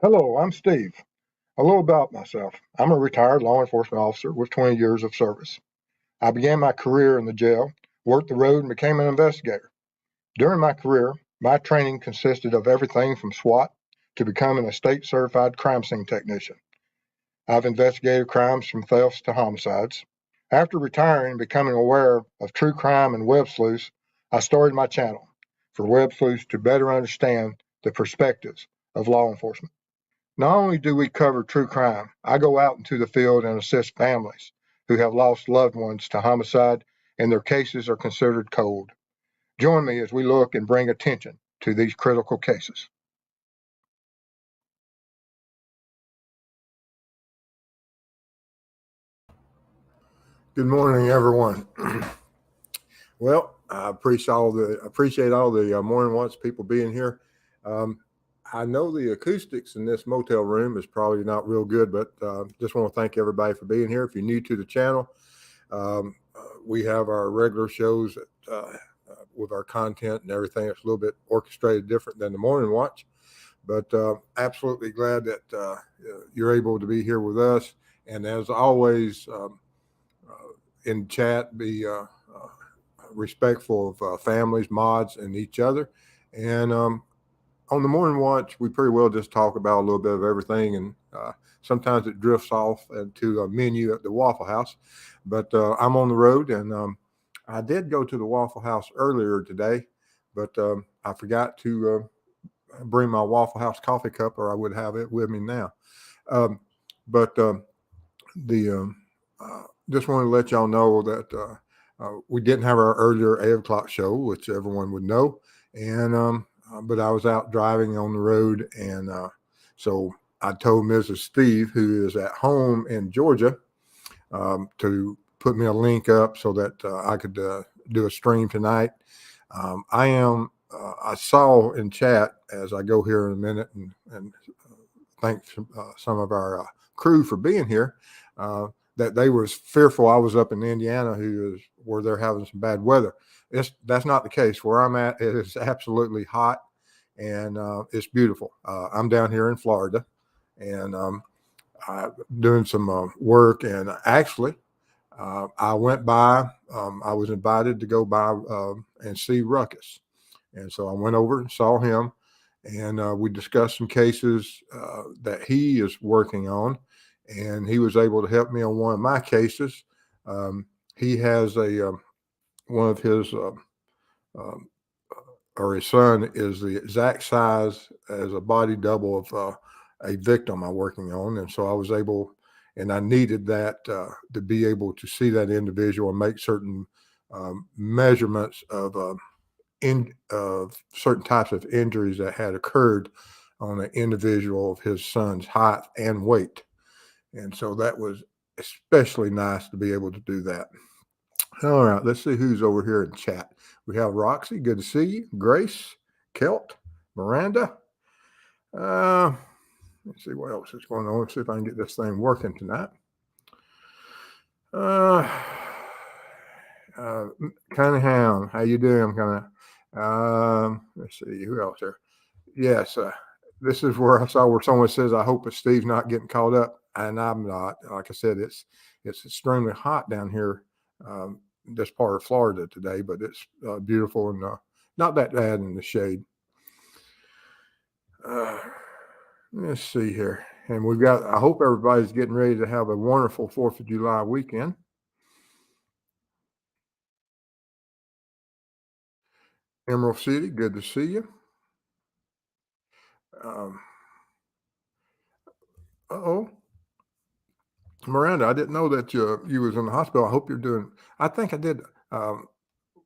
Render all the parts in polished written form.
Hello, I'm Steve. A little about myself. I'm a retired law enforcement officer with 20 years of service. I began my career in the jail, worked the road, and became an investigator. During my career, my training consisted of everything from SWAT to becoming a state certified crime scene technician. I've investigated crimes from thefts to homicides. After retiring and becoming aware of true crime and web sleuths, I started my channel for web sleuths to better understand the perspectives of law enforcement. Not only do we cover true crime, I go out into the field and assist families who have lost loved ones to homicide and their cases are considered cold. Join me as we look and bring attention to these critical cases. Good morning, everyone. Well, I appreciate all the Morning Watch people being here. I know the acoustics in this motel room is probably not real good, but just want to thank everybody for being here. If you're new to the channel, we have our regular shows with our content and everything. It's a little bit orchestrated different than the Morning Watch, but absolutely glad that you're able to be here with us. And as always, in chat, be respectful of families, mods, and each other. And on the Morning Watch, we pretty well just talk about a little bit of everything, and sometimes it drifts off into a menu at the Waffle House. But I'm on the road, and I did go to the Waffle House earlier today, but I forgot to bring my Waffle House coffee cup, or I would have it with me now. Just wanted to let y'all know that we didn't have our earlier 8 o'clock show, which everyone would know. And but I was out driving on the road, and so I told Mrs. Steve, who is at home in Georgia, to put me a link up so that I could do a stream tonight. I saw in chat as I go here in a minute, and thank some of our crew for being here. That they was fearful I was up in Indiana, where they're having some bad weather. That's not the case. Where I'm at, it is absolutely hot, and it's beautiful. I'm down here in Florida, and I'm doing some work. And actually, I went by. I was invited to go by and see Ruckus, and so I went over and saw him, and we discussed some cases that he is working on. And he was able to help me on one of my cases. He has one of his, or his son is the exact size as a body double of a victim I'm working on. And so I was able, and I needed that to be able to see that individual and make certain measurements of certain types of injuries that had occurred on an individual of his son's height and weight. And so that was especially nice to be able to do that. All right, let's see who's over here in chat. We have Roxy, good to see you. Grace, Kelt, Miranda. Let's see what else is going on. Let's see if I can get this thing working tonight. Cunningham, how you doing, Cunningham? Let's see, who else there? Yes, this is where I saw where someone says, I hope that Steve's not getting caught up. And I'm not. Like I said, it's extremely hot down here, this part of Florida today, but it's beautiful and not that bad in the shade. Let's see here. And I hope everybody's getting ready to have a wonderful 4th of July weekend. Emerald City, good to see you. Miranda, I didn't know that you was in the hospital. I hope you're doing. I think I did.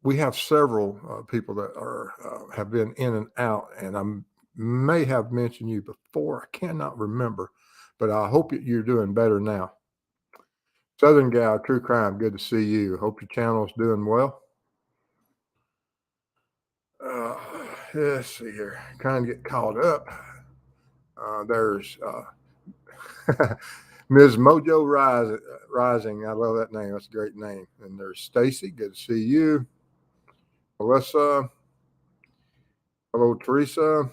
We have several people that have been in and out, and I may have mentioned you before. I cannot remember, but I hope you're doing better now. Southern Gal, True Crime, good to see you. Hope your channel's doing well. Let's see here. Trying to get caught up. There's Ms. Mojo Rising. I love that name. That's a great name. And there's Stacy. Good to see you. Melissa. Hello, Teresa.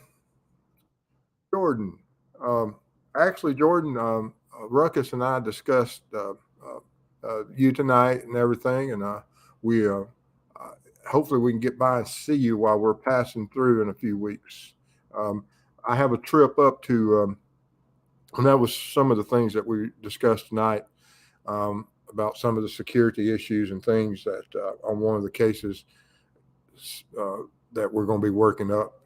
Jordan. Actually, Jordan, Ruckus and I discussed you tonight and everything, and we hopefully we can get by and see you while we're passing through in a few weeks. Um, I have a trip up to, and that was some of the things that we discussed tonight about some of the security issues and things that on one of the cases that we're going to be working up,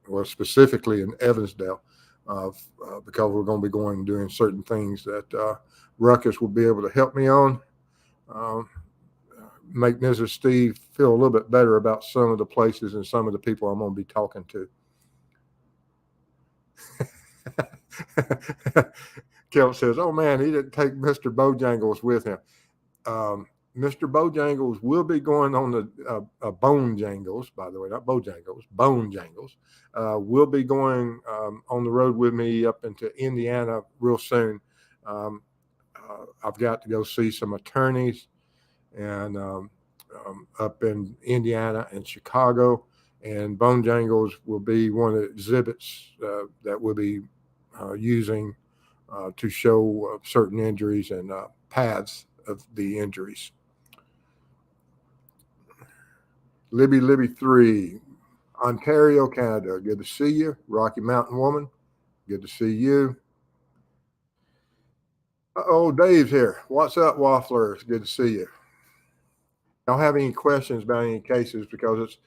well, specifically in Evansdale, because we're going to be going and doing certain things that Ruckus will be able to help me on. Make Mrs. Steve feel a little bit better about some of the places and some of the people I'm going to be talking to. Kelp says, "Oh man, he didn't take Mr. Bojangles with him." Mr. Bojangles will be going on the Bone Jangles, by the way, not Bojangles, Bone Jangles. Will be going on the road with me up into Indiana real soon. I've got to go see some attorneys and up in Indiana and Chicago. And Bone Jangles will be one of the exhibits that we'll be using to show certain injuries and paths of the injuries. Libby 3, Ontario, Canada. Good to see you. Rocky Mountain Woman. Good to see you. Oh, Dave's here. What's up, Wafflers? Good to see you. I don't have any questions about any cases because it's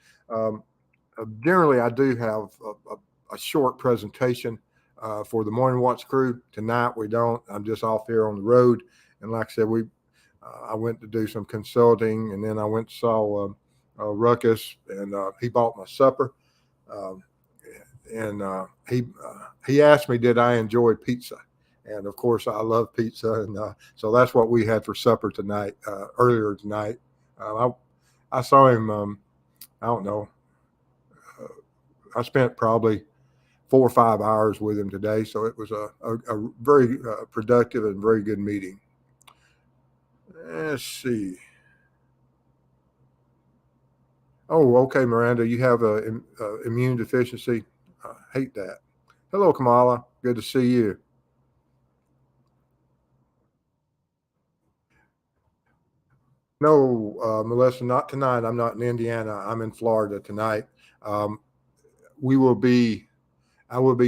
generally I do have a short presentation for the Morning Watch crew. Tonight we don't. I'm just off here on the road, and like I said, I went to do some consulting, and then I went and saw Ruckus, and he bought my supper, and he asked me did I enjoy pizza, and of course I love pizza, and so that's what we had for supper tonight. Earlier tonight, I saw him. I don't know. I spent probably 4 or 5 hours with him today, so it was a very productive and very good meeting. Let's see. Oh, okay, Miranda, you have a immune deficiency. Hate that. Hello, Kamala. Good to see you. No, Melissa, not tonight. I'm not in Indiana. I'm in Florida tonight. I will be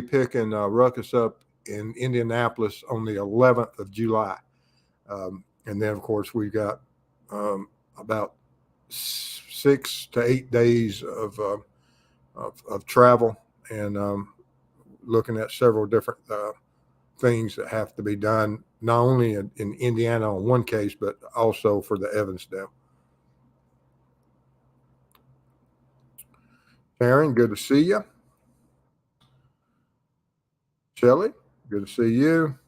picking Ruckus up in Indianapolis on the 11th of July. And then, of course, we've got about 6 to 8 days of travel and looking at several different things that have to be done, not only in Indiana on one case, but also for the Evansdale. Sharon, good to see you. Shelley, good to see you.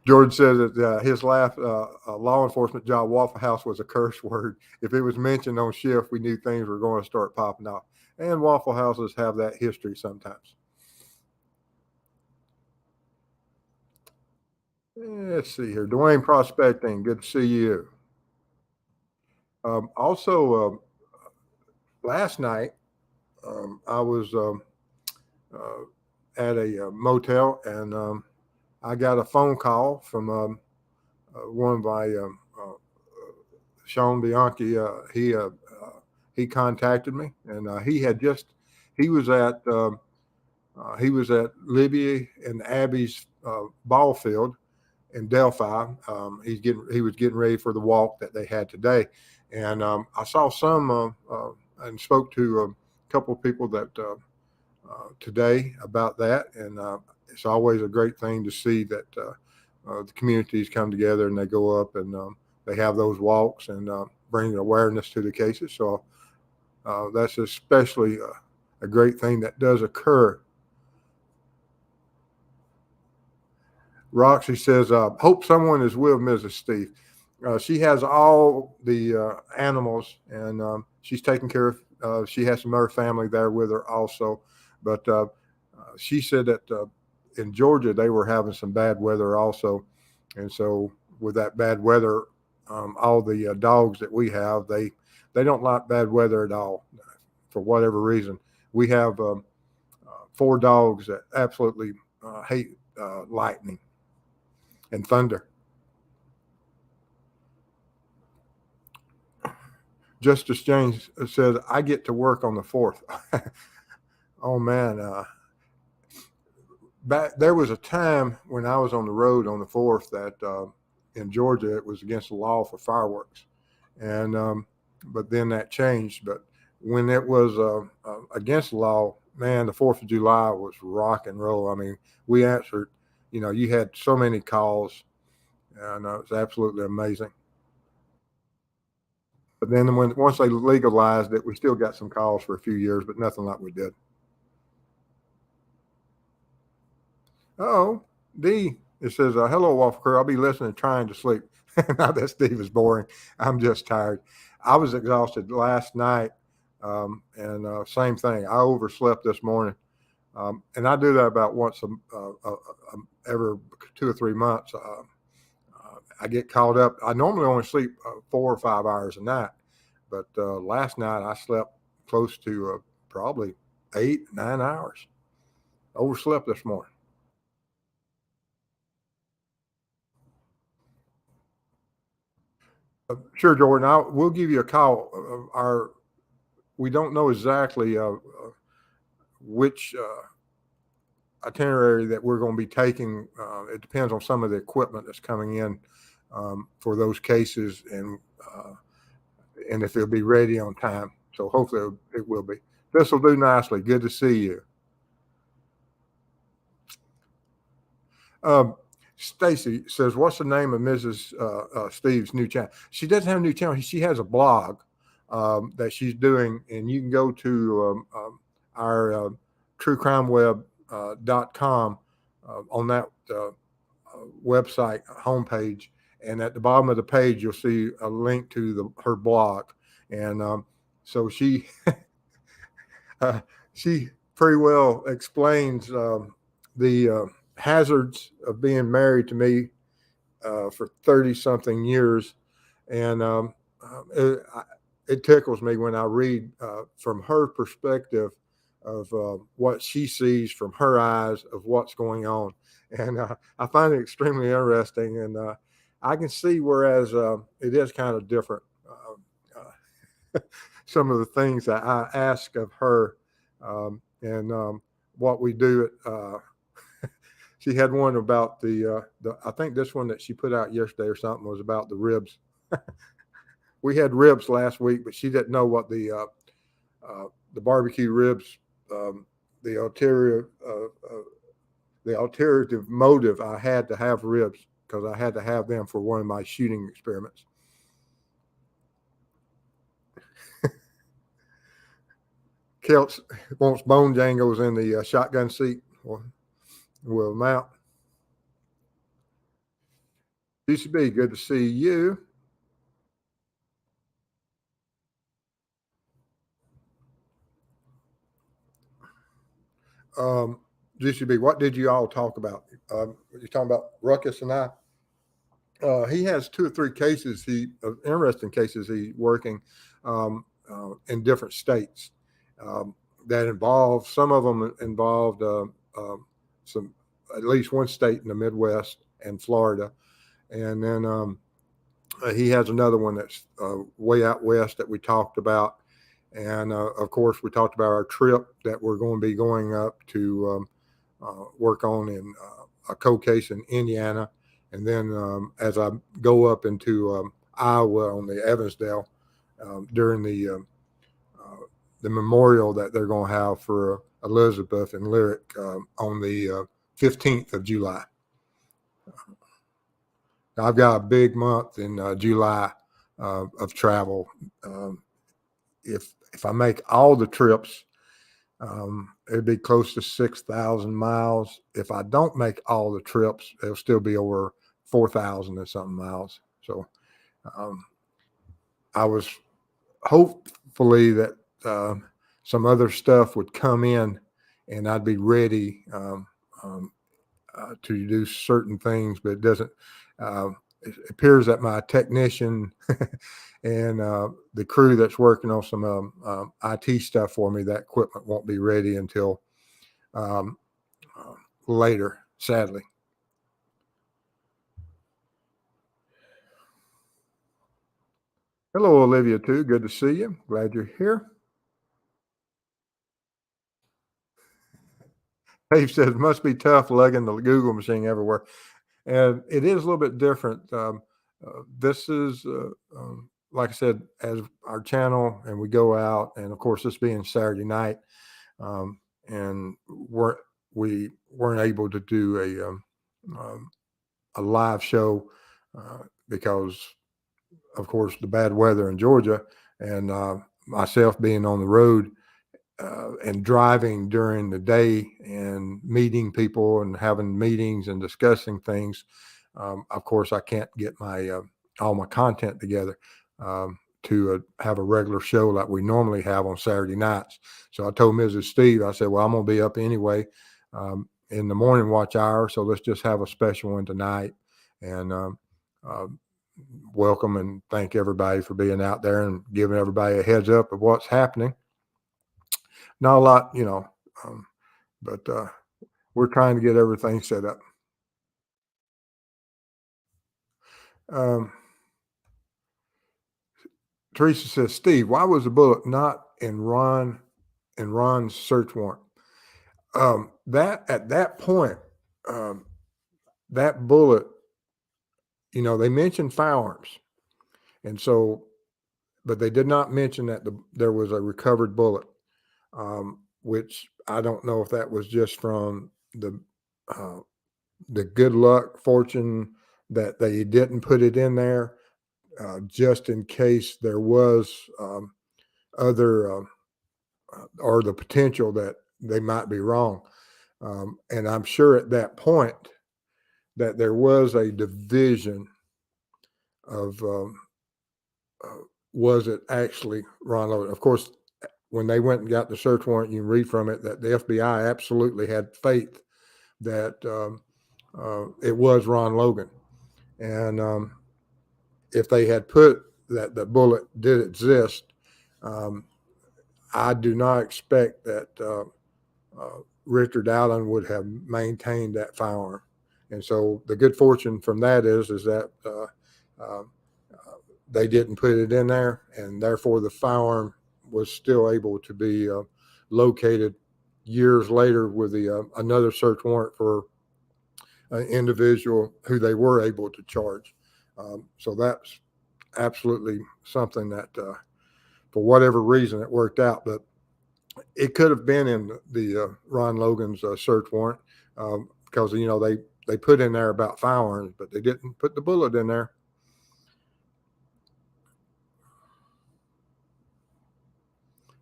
George says that his last law enforcement job, Waffle House, was a curse word. If it was mentioned on shift, we knew things were going to start popping off. And Waffle Houses have that history sometimes. Let's see here. Dwayne Prospecting, good to see you. Also, last night, I was at a motel, and I got a phone call from one of my Sean Bianchi. He contacted me, and he was at Libby and Abby's ball field in Delphi. He was getting ready for the walk that they had today, and I saw some and spoke to a couple of people that today about that, and it's always a great thing to see that the communities come together and they go up and they have those walks and bring awareness to the cases. So that's especially a great thing that does occur. Roxy says, hope someone is with Mrs. Steve. She has all the animals, and she's taking care of, she has some of her family there with her also. But she said that in Georgia, they were having some bad weather also. And so with that bad weather, all the dogs that we have, they don't like bad weather at all for whatever reason. We have 4 dogs that absolutely hate lightning and thunder. Justice James says, I get to work on the 4th. Oh, man. There was a time when I was on the road on the 4th that in Georgia, it was against the law for fireworks. And but then that changed. But when it was against the law, man, the 4th of July was rock and roll. I mean, we answered, you had so many calls, and it was absolutely amazing. But then once they legalized it, we still got some calls for a few years, but nothing like we did. Oh, D, it says, hello, Waffle Crew. I'll be listening, trying to sleep. Now that Steve is boring. I'm just tired. I was exhausted last night, and same thing. I overslept this morning. And I do that about once every 2 or 3 months. I get caught up. I normally only sleep 4 or 5 hours a night, but last night I slept close to probably 8, 9 hours. Overslept this morning. Sure, Jordan. We'll give you a call. We don't know exactly which itinerary that we're going to be taking. It depends on some of the equipment that's coming in for those cases, and if it'll be ready on time. So hopefully it will be. This will do nicely. Good to see you. Stacy says, what's the name of Mrs. Steve's new channel? She doesn't have a new channel. She has a blog that she's doing, and you can go to our truecrimeweb.com on that website homepage, and at the bottom of the page you'll see a link to her blog, and so she she pretty well explains the hazards of being married to me for 30-something years, and it tickles me when I read from her perspective of what she sees from her eyes of what's going on, and I find it extremely interesting, and I can see whereas it is kind of different. Some of the things that I ask of her, and what we do at she had one about the I think this one that she put out yesterday or something was about the ribs. We had ribs last week, but she didn't know what the barbecue ribs, the alternative motive I had to have ribs, because I had to have them for one of my shooting experiments. Kelts wants bone jangles in the shotgun seat. We'll mount. GCB, good to see you. GCB, what did you all talk about? You're talking about Ruckus and I. He has 2 or 3 cases. Interesting cases he's working in different states that involve. Some of them involved some, at least one state in the Midwest and Florida, and then he has another one that's way out west that we talked about, and of course we talked about our trip that we're going to be going up to work on in a cold case in Indiana. And then as I go up into Iowa on the Evansdale during the memorial that they're going to have for Elizabeth and Lyric on the 15th of July. I've got a big month in July of travel. If I make all the trips, it'd be close to 6,000 miles. If I don't make all the trips, it'll still be over 4,000 and something miles. So I was hopefully that some other stuff would come in and I'd be ready to do certain things, but it doesn't. it appears that my technician and the crew that's working on some IT stuff for me, that equipment won't be ready until um, later, sadly. Hello, Olivia, too. Good to see you. Glad you're here. Dave says, must be tough lugging the Google machine everywhere. And it is a little bit different. This is, like I said, as our channel, and we go out, and of course, this being Saturday night, and we weren't able to do a live show because, of course, the bad weather in Georgia, and myself being on the road and driving during the day and meeting people and having meetings and discussing things. Of course, I can't get my all my content together to have a regular show like we normally have on Saturday nights. So I told Mrs. Steve, I said, well, I'm going to be up anyway in the morning watch hour. So let's just have a special one tonight. And welcome and thank everybody for being out there and giving everybody a heads up of what's happening. Not a lot, but we're trying to get everything set up. Teresa says, Steve, why was the bullet not in Ron's search warrant? That at that point, that bullet, they mentioned firearms, and so, but they did not mention that there was a recovered bullet, which I don't know if that was just from the good luck, fortune that they didn't put it in there, just in case there was other or the potential that they might be wrong. And I'm sure at that point that there was a division of was it actually Ron Logan? Of course, when they went and got the search warrant, you can read from it that the FBI absolutely had faith that it was Ron Logan. And if they had put that the bullet did exist, I do not expect that Richard Allen would have maintained that firearm. And so the good fortune from that is that they didn't put it in there, and therefore the firearm was still able to be located years later with another search warrant for an individual who they were able to charge. So that's absolutely something that, for whatever reason, it worked out. But it could have been in the Ron Logan's search warrant because they put in there about firearms, but they didn't put the bullet in there.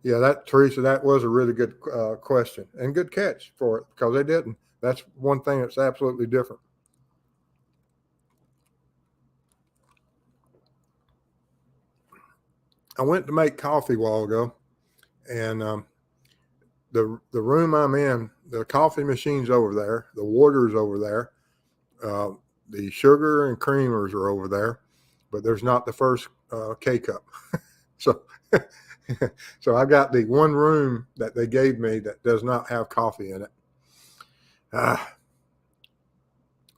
Yeah, Teresa, that was a really good question and good catch for it because they didn't. That's one thing that's absolutely different. I went to make coffee a while ago, and the room I'm in, the coffee machine's over there, the water's over there, the sugar and creamers are over there, but there's not the first K cup. So, so I got the one room that they gave me that does not have coffee in it.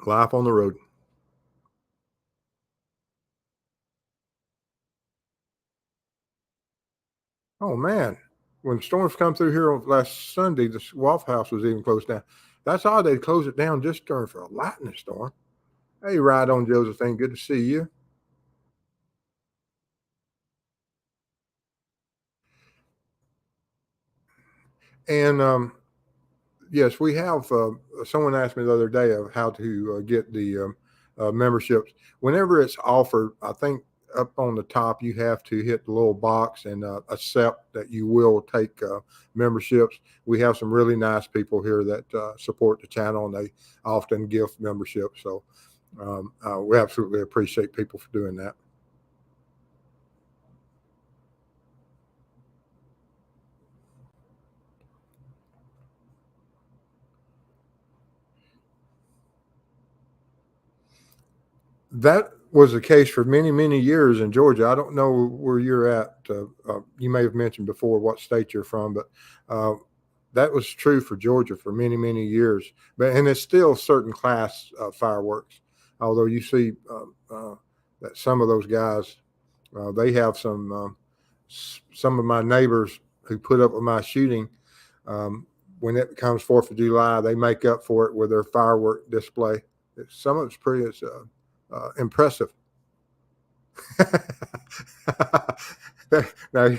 Life on the road. Oh man, when storms come through here last Sunday, the Waffle House was even closed down. That's odd they'd close it down just during for a lightning storm. Hey, right on, Josephine. Good to see you. And yes, we have. Someone asked me the other day of how to get the memberships. Whenever it's offered, I think up on the top you have to hit the little box and accept that you will take memberships. We have some really nice people here that support the channel, and they often give memberships. So we absolutely appreciate people for doing that. was the case for many, many years in Georgia. I don't know where you're at. You may have mentioned before what state you're from, but that was true for Georgia for many, many years. And it's still certain class fireworks. Although you see that some of those guys, they have some of my neighbors who put up with my shooting. When it becomes 4th of July, they make up for it with their firework display. Some of it's pretty impressive. Now,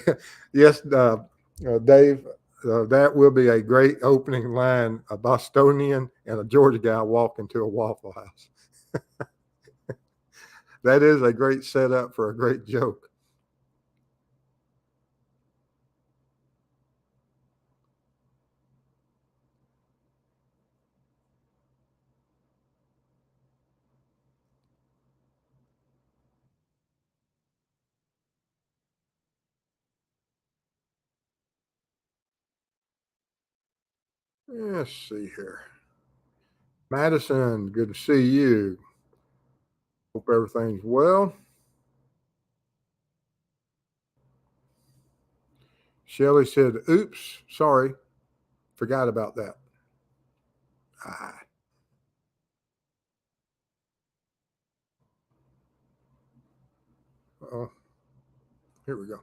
yes, Dave, that will be a great opening line. A Bostonian and a Georgia guy walk into a Waffle House. That is a great setup for a great joke. Let's see here. Madison, good to see you. Hope everything's well. Shelly said, oops, sorry. Forgot about that. Here we go.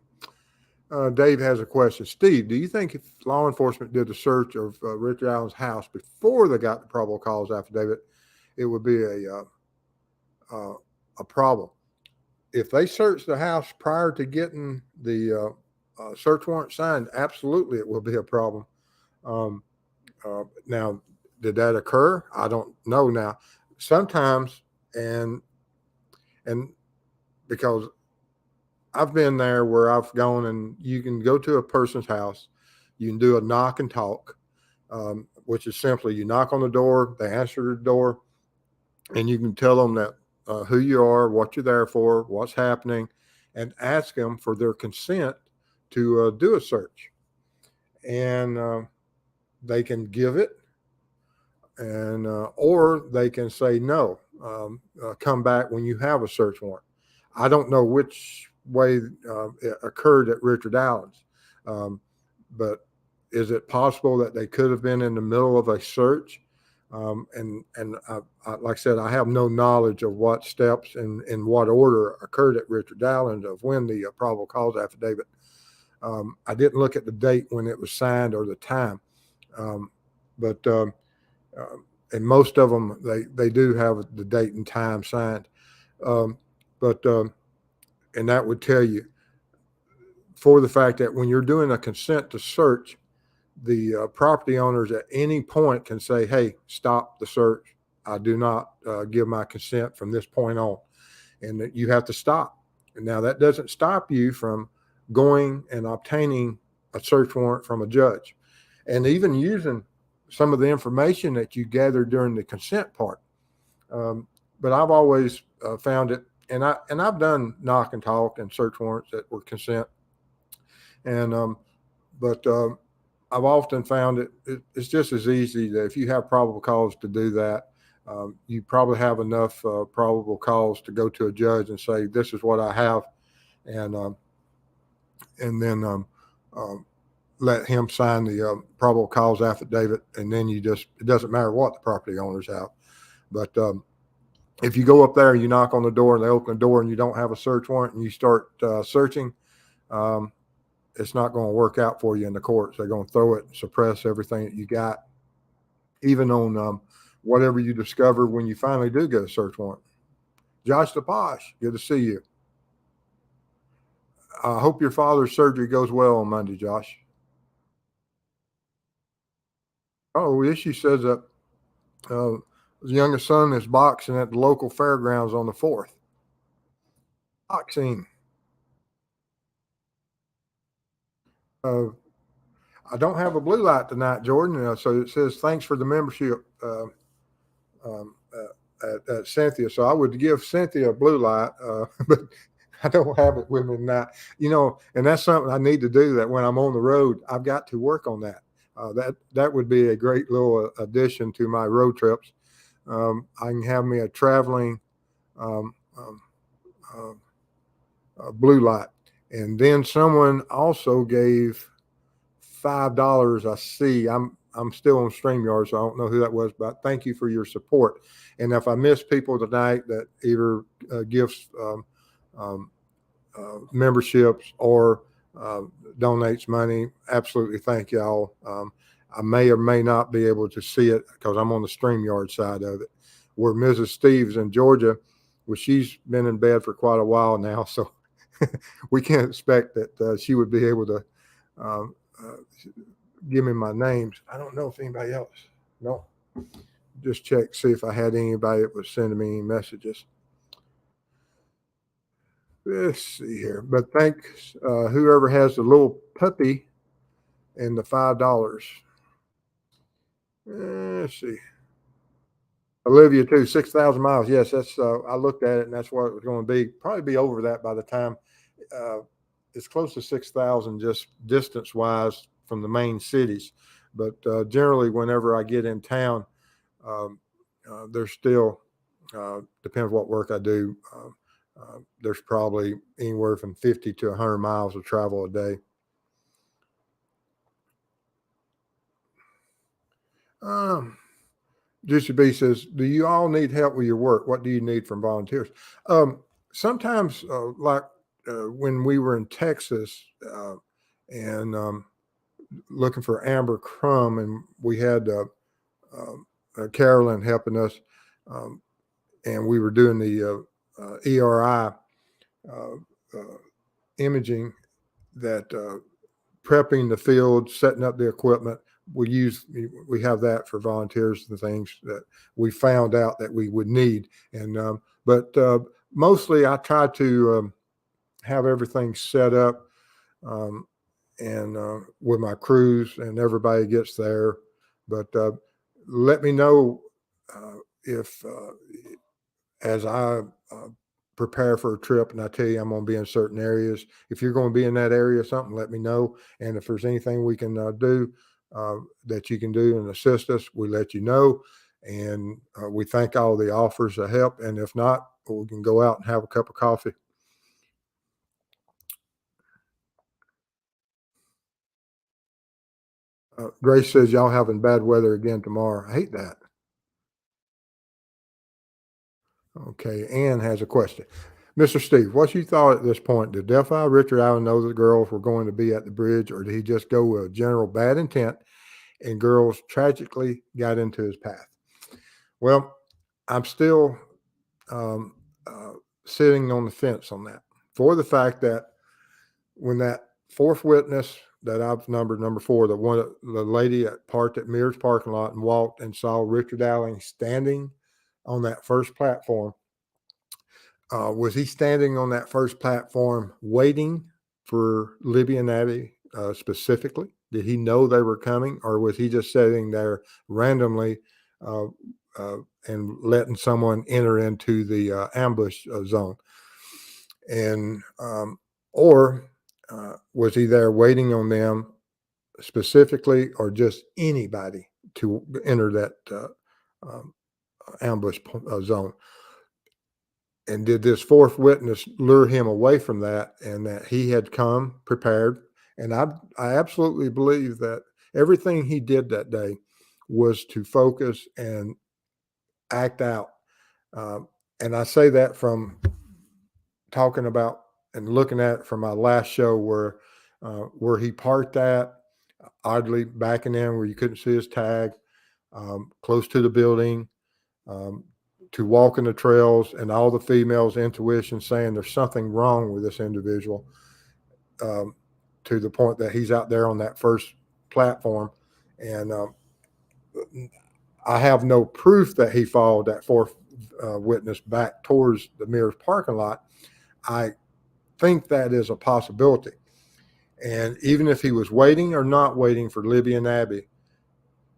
Dave has a question. Steve, do you think if law enforcement did the search of Richard Allen's house before they got the probable cause affidavit, it would be a problem? If they searched the house prior to getting the search warrant signed, absolutely it will be a problem. Now, did that occur? I don't know. Now, sometimes, and because I've been there where I've gone and you can go to a person's house, you can do a knock and talk, which is simply you knock on the door, they answer the door, and you can tell them that who you are, what you're there for, what's happening, and ask them for their consent to do a search. And they can give it, and or they can say no, come back when you have a search warrant. I don't know which way it occurred at Richard Allen's, but is it possible that they could have been in the middle of a search? And like I said, I have no knowledge of what steps and in what order occurred at Richard Allen's of when the probable cause affidavit. I didn't look at the date when it was signed or the time, but and most of them they do have the date and time signed, and that would tell you for the fact that when you're doing a consent to search, the property owners at any point can say, hey, stop the search. I do not give my consent from this point on. And that you have to stop. And now that doesn't stop you from going and obtaining a search warrant from a judge and even using some of the information that you gathered during the consent part. But I've always found it, and I've done knock and talk and search warrants that were consent. And but I've often found it's just as easy that if you have probable cause to do that, you probably have enough probable cause to go to a judge and say, this is what I have. And then let him sign the probable cause affidavit. And then it doesn't matter what the property owners have. But if you go up there and you knock on the door and they open the door and you don't have a search warrant and you start searching, it's not going to work out for you in the courts. They're going to throw it and suppress everything that you got, even on whatever you discover when you finally do get a search warrant. Josh DePosh, good to see you. I hope your father's surgery goes well on Monday, Josh. Oh, issue says that his youngest son is boxing at the local fairgrounds on the 4th. Boxing. I don't have a blue light tonight, Jordan. So it says, thanks for the membership at Cynthia. So I would give Cynthia a blue light, but I don't have it with me tonight. And that's something I need to do, that when I'm on the road, I've got to work on that. That would be a great little addition to my road trips. I can have me a traveling blue light. And then someone also gave $5. I see. I'm still on StreamYard, so I don't know who that was, but thank you for your support. And if I miss people tonight that either gives memberships or donates money, absolutely thank y'all. I may or may not be able to see it because I'm on the StreamYard side of it. Where Mrs. Steve's in Georgia, well, she's been in bed for quite a while now, so we can't expect that she would be able to give me my names. I don't know if anybody else. No. Just check, see if I had anybody that was sending me any messages. Let's see here. But thanks, whoever has the little puppy and the $5. Let's see. Olivia too, 6,000 miles. Yes, that's. I looked at it, and that's what it was going to be. Probably be over that by the time. It's close to 6,000 just distance wise from the main cities, but generally, whenever I get in town, there's still depends what work I do. There's probably anywhere from 50 to 100 miles of travel a day. Juicy B says, do you all need help with your work? What do you need from volunteers? Sometimes, like when we were in Texas and looking for Amber Crum, and we had Carolyn helping us, and we were doing the ERI imaging, that prepping the field, setting up the equipment. We have that for volunteers and things that we found out that we would need. And but mostly I try to have everything set up and with my crews, and everybody gets there. But let me know if as I prepare for a trip and I tell you I'm going to be in certain areas. If you're going to be in that area or something, let me know. And if there's anything we can do that you can do and assist us, we let you know. And we thank all the offers of help. And if not, we can go out and have a cup of coffee. Grace says y'all having bad weather again tomorrow. I hate that. Okay, Ann has a question. Mr. Steve, what's your thought at this point? Did Delphi Richard Allen know that the girls were going to be at the bridge, or did he just go with general bad intent and girls tragically got into his path? Well, I'm still sitting on the fence on that, for the fact that when that fourth witness that I've number 4, the lady that parked at Mears parking lot and walked and saw Richard Allen standing on that first platform, was he standing on that first platform waiting for Libby and Abby specifically? Did he know they were coming, or was he just sitting there randomly and letting someone enter into the ambush zone? And or was he there waiting on them specifically, or just anybody to enter that ambush zone? And did this fourth witness lure him away from that, and that he had come prepared? And I absolutely believe that everything he did that day was to focus and act out. And I say that from talking about and looking at from my last show where he parked at, oddly backing in where you couldn't see his tag, close to the building, to walking the trails, and all the females' intuition saying there's something wrong with this individual, to the point that he's out there on that first platform. And I have no proof that he followed that fourth witness back towards the Mears parking lot. I think that is a possibility. And even if he was waiting or not waiting for Libby and Abby,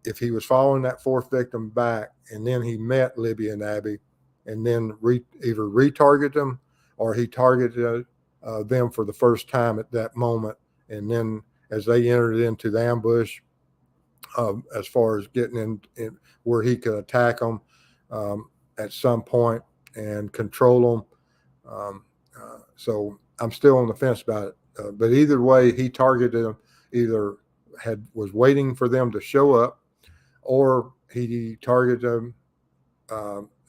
if he was following that fourth victim back and then he met Libby and Abby and then either retargeted them, or he targeted them for the first time at that moment, and then as they entered into the ambush, as far as getting in where he could attack them at some point and control them, So I'm still on the fence about it. But either way, he targeted them, either was waiting for them to show up, or he targeted them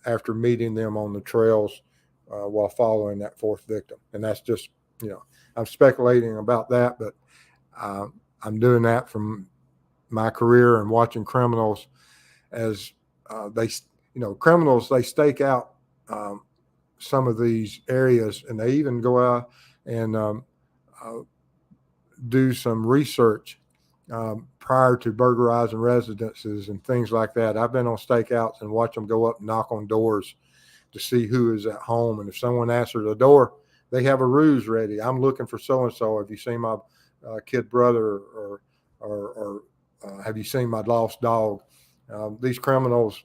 after meeting them on the trails while following that fourth victim. And that's just, I'm speculating about that, but I'm doing that from my career and watching criminals as criminals, they stake out some of these areas, and they even go out and do some research prior to burglarizing residences and things like that. I've been on stakeouts and watch them go up and knock on doors to see who is at home. And if someone answers the door, they have a ruse ready. I'm looking for so-and-so. Have you seen my kid brother, or have you seen my lost dog? These criminals,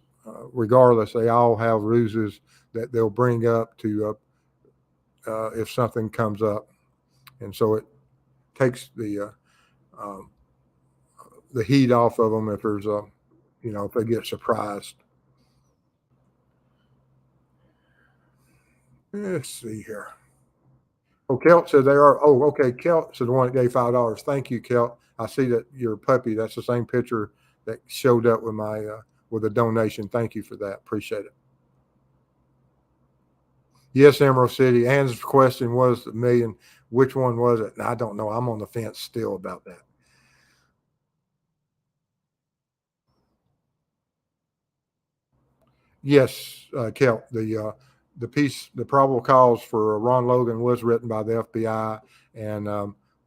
regardless, they all have ruses that they'll bring up to if something comes up. And so it takes the heat off of them if there's if they get surprised. Let's see here. Oh, Kelt said they are. Oh, okay. Kelt said the one that gave $5. Thank you, Kelt. I see that your puppy. That's the same picture that showed up with my with a donation. Thank you for that. Appreciate it. Yes, Emerald City. Ann's question was the million. Which one was it? And I don't know. I'm on the fence still about that. Yes, Kelt. The piece, the probable cause for Ron Logan was written by the FBI, and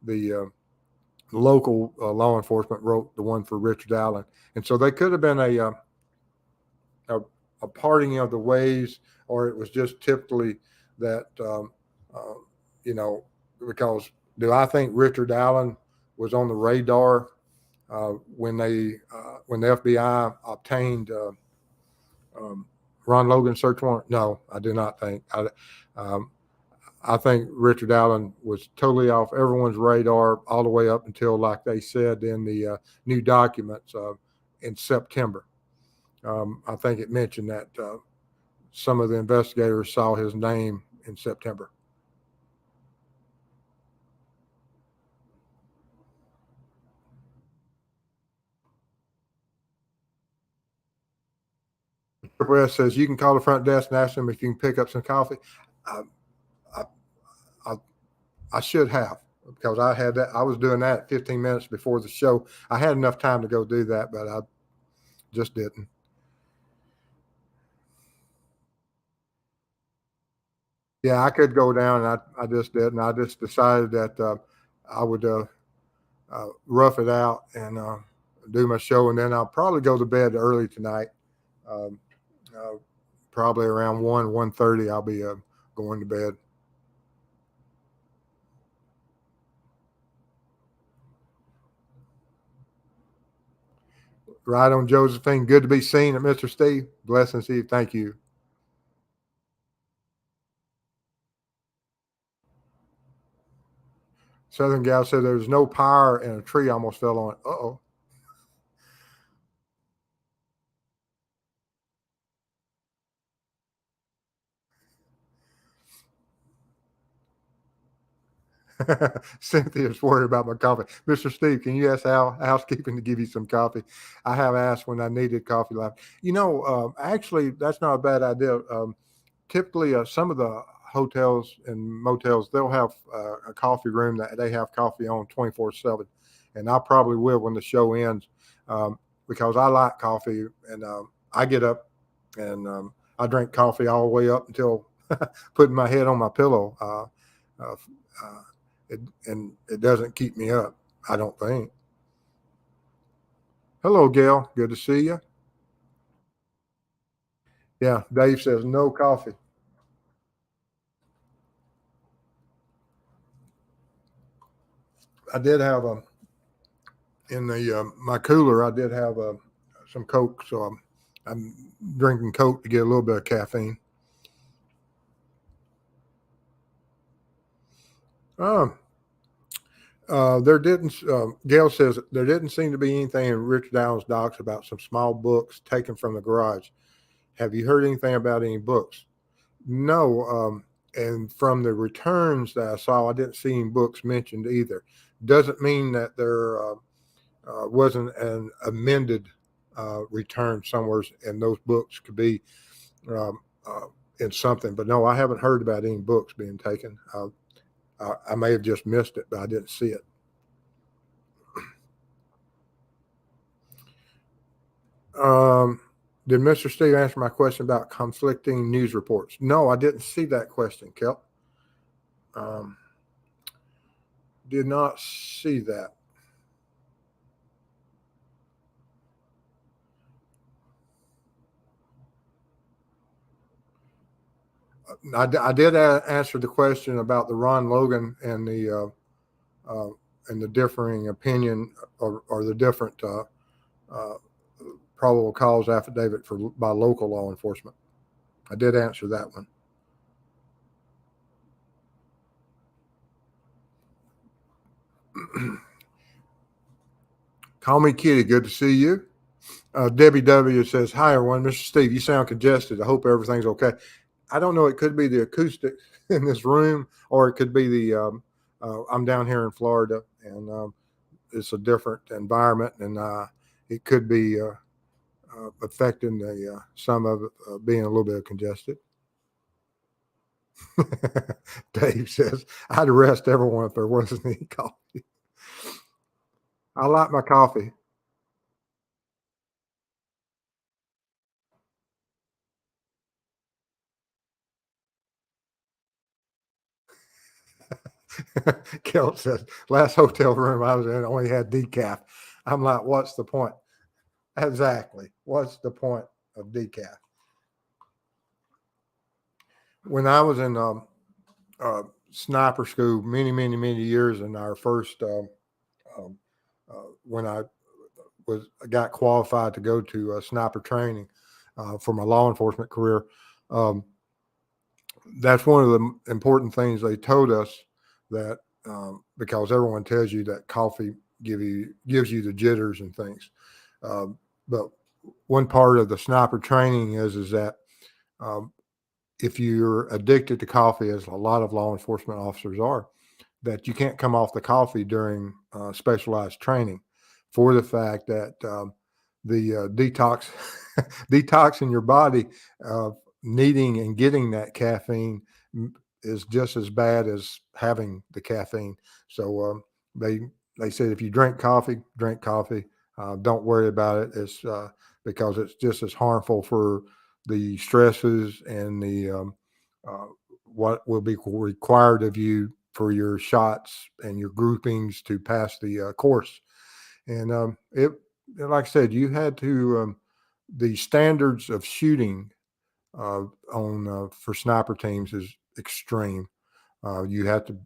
the local law enforcement wrote the one for Richard Allen. And so they could have been a parting of the ways, or it was just typically that, because do I think Richard Allen was on the radar when the FBI obtained Ron Logan's search warrant? No, I do not think. I think Richard Allen was totally off everyone's radar all the way up until, like they said in the new documents in September. I think it mentioned that some of the investigators saw his name in September. Triple S says you can call the front desk and ask them if you can pick up some coffee. I should have, because I had that. I was doing that 15 minutes before the show. I had enough time to go do that, but I just didn't. Yeah, I could go down, and I just didn't. I just decided that I would rough it out and do my show, and then I'll probably go to bed early tonight. Um, Probably around 1:30, I'll be going to bed. Right on, Josephine. Good to be seen at Mr. Steve. Blessings, Steve. Thank you. Southern Gal said there's no power and a tree almost fell on it. Uh-oh. Cynthia's worried about my coffee. Mr. Steve, can you ask housekeeping to give you some coffee? I have asked when I needed coffee left. Actually, that's not a bad idea. Typically, some of the hotels and motels, they'll have a coffee room that they have coffee on 24/7. And I probably will when the show ends, because I like coffee, and I get up and I drink coffee all the way up until putting my head on my pillow. It doesn't keep me up, I don't think. Hello, Gail. Good to see you. Yeah, Dave says no coffee. I did have in the my cooler. I did have some Coke, so I'm drinking Coke to get a little bit of caffeine. There didn't. Gail says there didn't seem to be anything in Richard Allen's docs about some small books taken from the garage. Have you heard anything about any books? No. and from the returns that I saw, I didn't see any books mentioned either. Doesn't mean that there wasn't an amended return somewhere, and those books could be um, in something. But no, I haven't heard about any books being taken. I may have just missed it, but I didn't see it. Did Mr. Steve answer my question about conflicting news reports? No, I didn't see that question, Kelp. Did not see that. I did answer the question about the Ron Logan and the differing opinion or the different probable cause affidavit by local law enforcement. I did answer that one. Call me Kitty. Good to see you. Debbie W says, "Hi everyone, Mr. Steve. You sound congested. I hope everything's okay." I don't know. It could be the acoustics in this room, or it could be the. I'm down here in Florida, and it's a different environment, and it could be affecting the some of it being a little bit congested. Dave says, "I'd arrest everyone if there wasn't any coffee." I like my coffee. Kelt says, "Last hotel room I was in only had decaf." I'm like, what's the point? Exactly. What's the point of decaf? When I was in sniper school many years in our first, when I got qualified to go to sniper training for my law enforcement career, that's one of the important things they told us, that because everyone tells you that coffee gives you the jitters and things, but one part of the sniper training is that if you're addicted to coffee, as a lot of law enforcement officers are, that you can't come off the coffee during specialized training, for the fact that the detox in your body needing and getting that caffeine is just as bad as having the caffeine. So they said, if you drink coffee, drink coffee. Don't worry about it. It's because it's just as harmful for the stresses and the what will be required of you for your shots and your groupings to pass the course. And it, like I said, you had to the standards of shooting on for sniper teams is extreme. You have to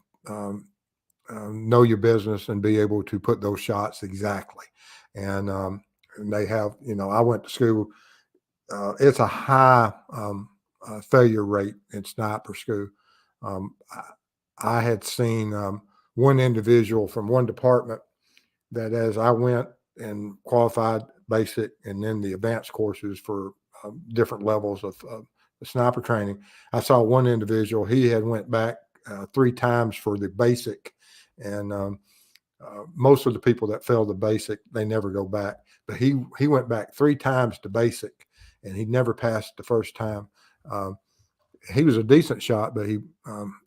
know your business and be able to put those shots exactly. And they have, I went to school. It's a high failure rate in sniper school. I had seen one individual from one department that, as I went and qualified basic and then the advanced courses for different levels of sniper training, I saw one individual. He had went back 3 times for the basic, and most of the people that fail the basic, they never go back. But he went back 3 times to basic, and he never passed the first time. He was a decent shot, but he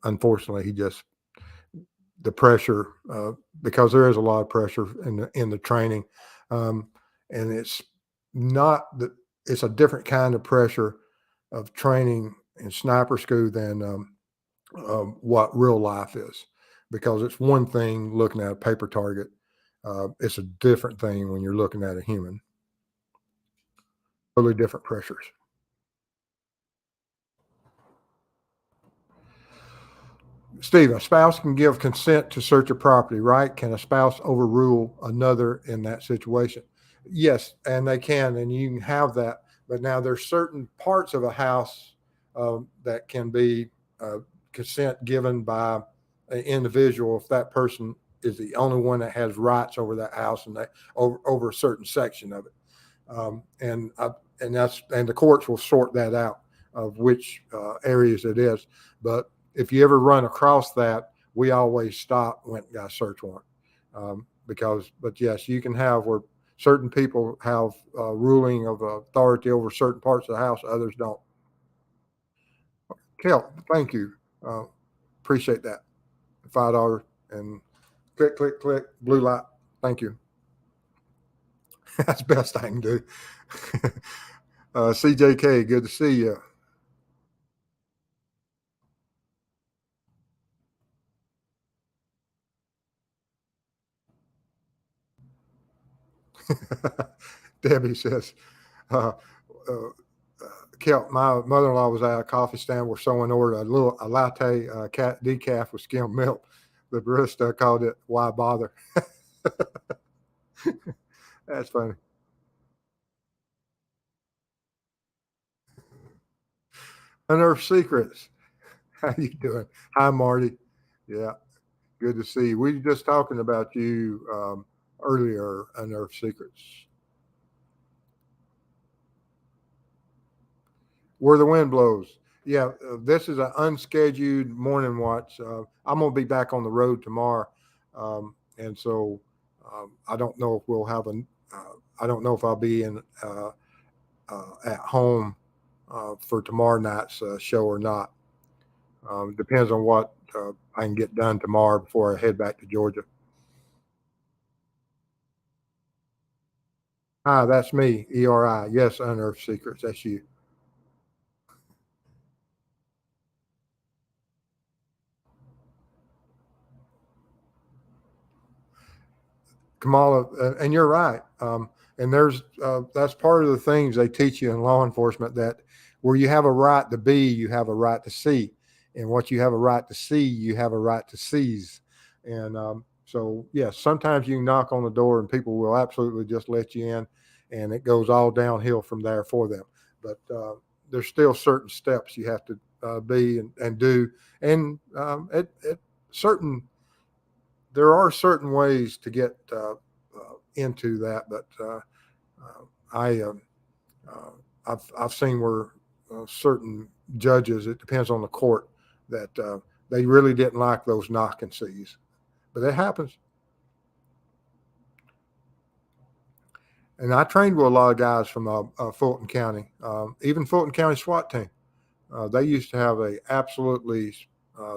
unfortunately he just, the pressure, because there is a lot of pressure in the training, and it's not that, it's a different kind of pressure of training in sniper school than what real life is, because it's one thing looking at a paper target. It's a different thing when you're looking at a human. Totally different pressures. Steve, a spouse can give consent to search a property, right? Can a spouse overrule another in that situation? Yes, and they can, and you can have that. But now there's certain parts of a house that can be consent given by an individual if that person is the only one that has rights over that house and over a certain section of it. And the courts will sort that out of which areas it is. But if you ever run across that, we always stop, went and got a search warrant. But yes, you can have where certain people have ruling of authority over certain parts of the house, others don't. Kel, thank you. Uh, Appreciate that. $5 and click, click, click, blue light. Thank you. That's the best I can do. CJK, good to see you. Debbie says, uh, uh, Kel, my mother-in-law was at a coffee stand where someone ordered a latte cat decaf with skim milk. The barista called it "Why bother?" That's funny. Unearthed Secrets. How you doing? Hi, Marty. Yeah, good to see you. We were just talking about you earlier, Unearthed Secrets. Where the wind blows. Yeah, this is an unscheduled morning watch. I'm going to be back on the road tomorrow. And so I don't know if we'll have I don't know if I'll be at home for tomorrow night's show or not. Depends on what I can get done tomorrow before I head back to Georgia. Hi, that's me, ERI. Yes, Unearthed Secrets. That's you. Kamala, and you're right. And that's part of the things they teach you in law enforcement, that where you have a right to be, you have a right to see, and what you have a right to see, you have a right to seize. And so, yes, sometimes you can knock on the door and people will absolutely just let you in, and it goes all downhill from there for them. But there's still certain steps you have to be and do, and at certain there are certain ways to get into that, but I I've seen where certain judges, it depends on the court, that they really didn't like those knock and sees, but it happens. And I trained with a lot of guys from Fulton County, even Fulton County SWAT team. They used to have a absolutely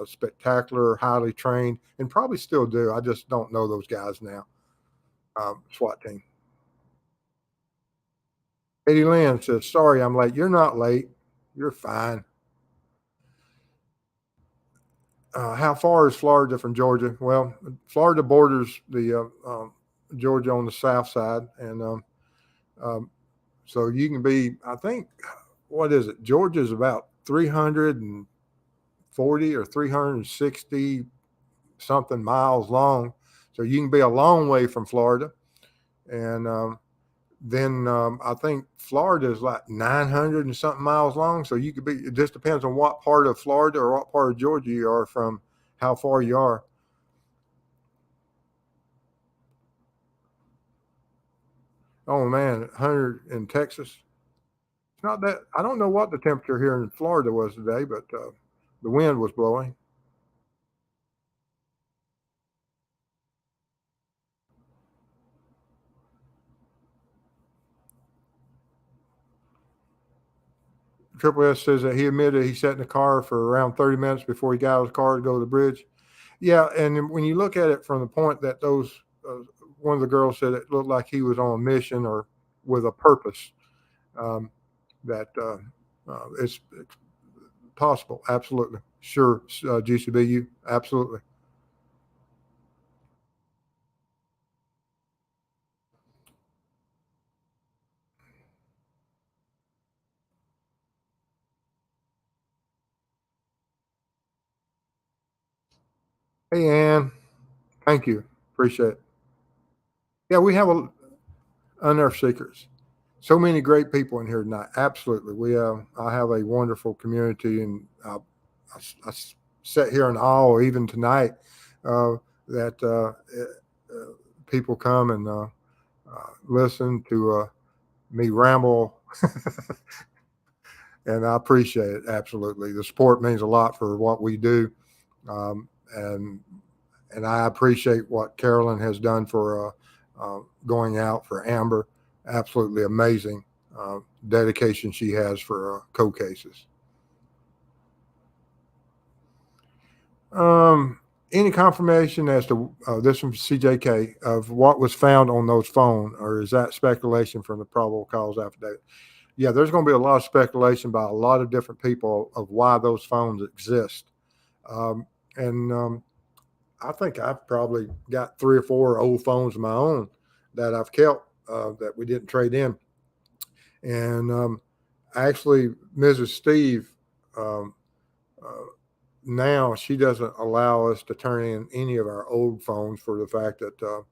spectacular, highly trained, and probably still do. I just don't know those guys now. SWAT team. Eddie Lynn says, "Sorry, I'm late." You're not late. You're fine. How far is Florida from Georgia? Well, Florida borders the Georgia on the south side, and um, so you can be. I think what is it? Georgia is about 340 or 360 something miles long, so you can be a long way from Florida, and then I think Florida is like 900 and something miles long. So you could be, it just depends on what part of Florida or what part of Georgia you are from, how far you are. Oh man, 100 in Texas. It's not that, I don't know what the temperature here in Florida was today, but the wind was blowing. Triple S says that he admitted he sat in the car for around 30 minutes before he got out of his car to go to the bridge. Yeah, and when you look at it from the point that one of the girls said it looked like he was on a mission or with a purpose, um, that it's possible. Absolutely. Sure, GCBU. Absolutely. Hey, Ann. Thank you. Appreciate it. Yeah, we have unearthed secrets. So many great people in here tonight. Absolutely. I have a wonderful community, and I sit here in awe even tonight that people come and listen to me ramble and I appreciate it. Absolutely. The support means a lot for what we do. Um, and, and I appreciate what Carolyn has done for, going out for Amber. Absolutely amazing, dedication she has for, cold cases. Any confirmation as to this from CJK of what was found on those phones, or is that speculation from the probable cause affidavit? Yeah, there's going to be a lot of speculation by a lot of different people of why those phones exist. And I think I've probably got 3 or 4 old phones of my own that I've kept that we didn't trade in. And actually, Mrs. Steve, um, uh, now she doesn't allow us to turn in any of our old phones for the fact that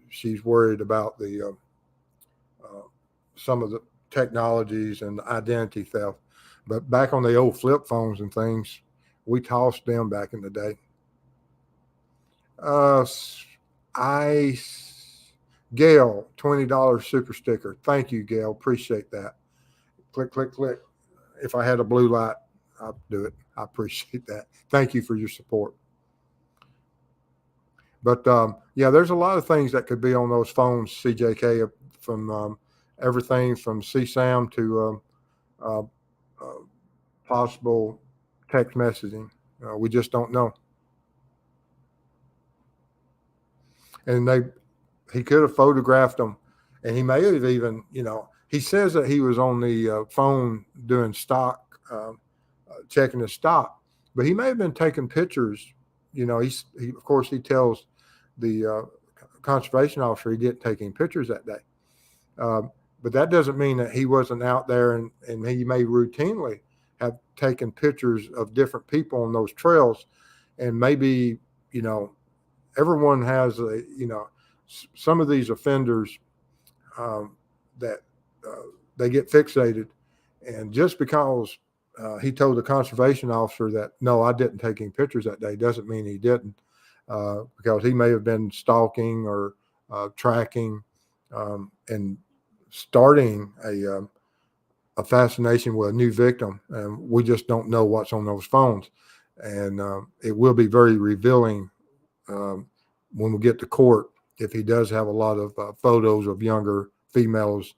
she's worried about the some of the technologies and identity theft. But back on the old flip phones and things, we tossed them back in the day. I Gail, $20 super sticker. Thank you, Gail. Appreciate that. Click, click, click. If I had a blue light, I'd do it. I appreciate that. Thank you for your support. But yeah, there's a lot of things that could be on those phones, CJK, from everything from CSAM to possible text messaging. We just don't know. And he could have photographed them, and he may have even, he says that he was on the phone doing stock, checking his stock, but he may have been taking pictures. He of course he tells the conservation officer he didn't take any pictures that day. But that doesn't mean that he wasn't out there, and he may routinely have taken pictures of different people on those trails. And maybe, everyone has some of these offenders that they get fixated. And just because he told the conservation officer that, no, I didn't take any pictures that day, doesn't mean he didn't, because he may have been stalking or tracking and starting a fascination with a new victim. And we just don't know what's on those phones. And it will be very revealing when we get to court if he does have a lot of photos of younger females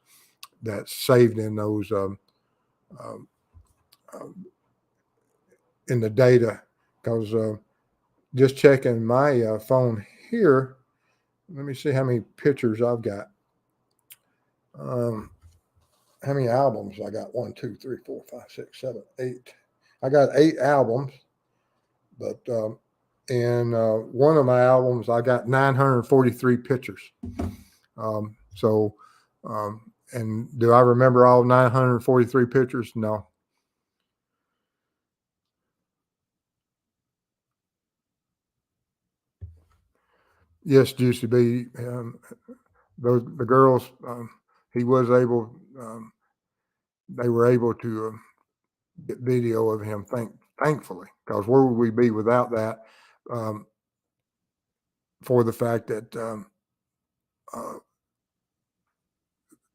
that's saved in those in the data. Because just checking my phone here, let me see how many pictures I've got. How many albums I got? 1, 2, 3, 4, 5, 6, 7, 8. I got 8 albums, but in one of my albums, I got 943 pictures. And do I remember all 943 pictures? No. Yes, Juicy B. The girls, he was able, they were able to get video of him, thankfully, because where would we be without that? For the fact that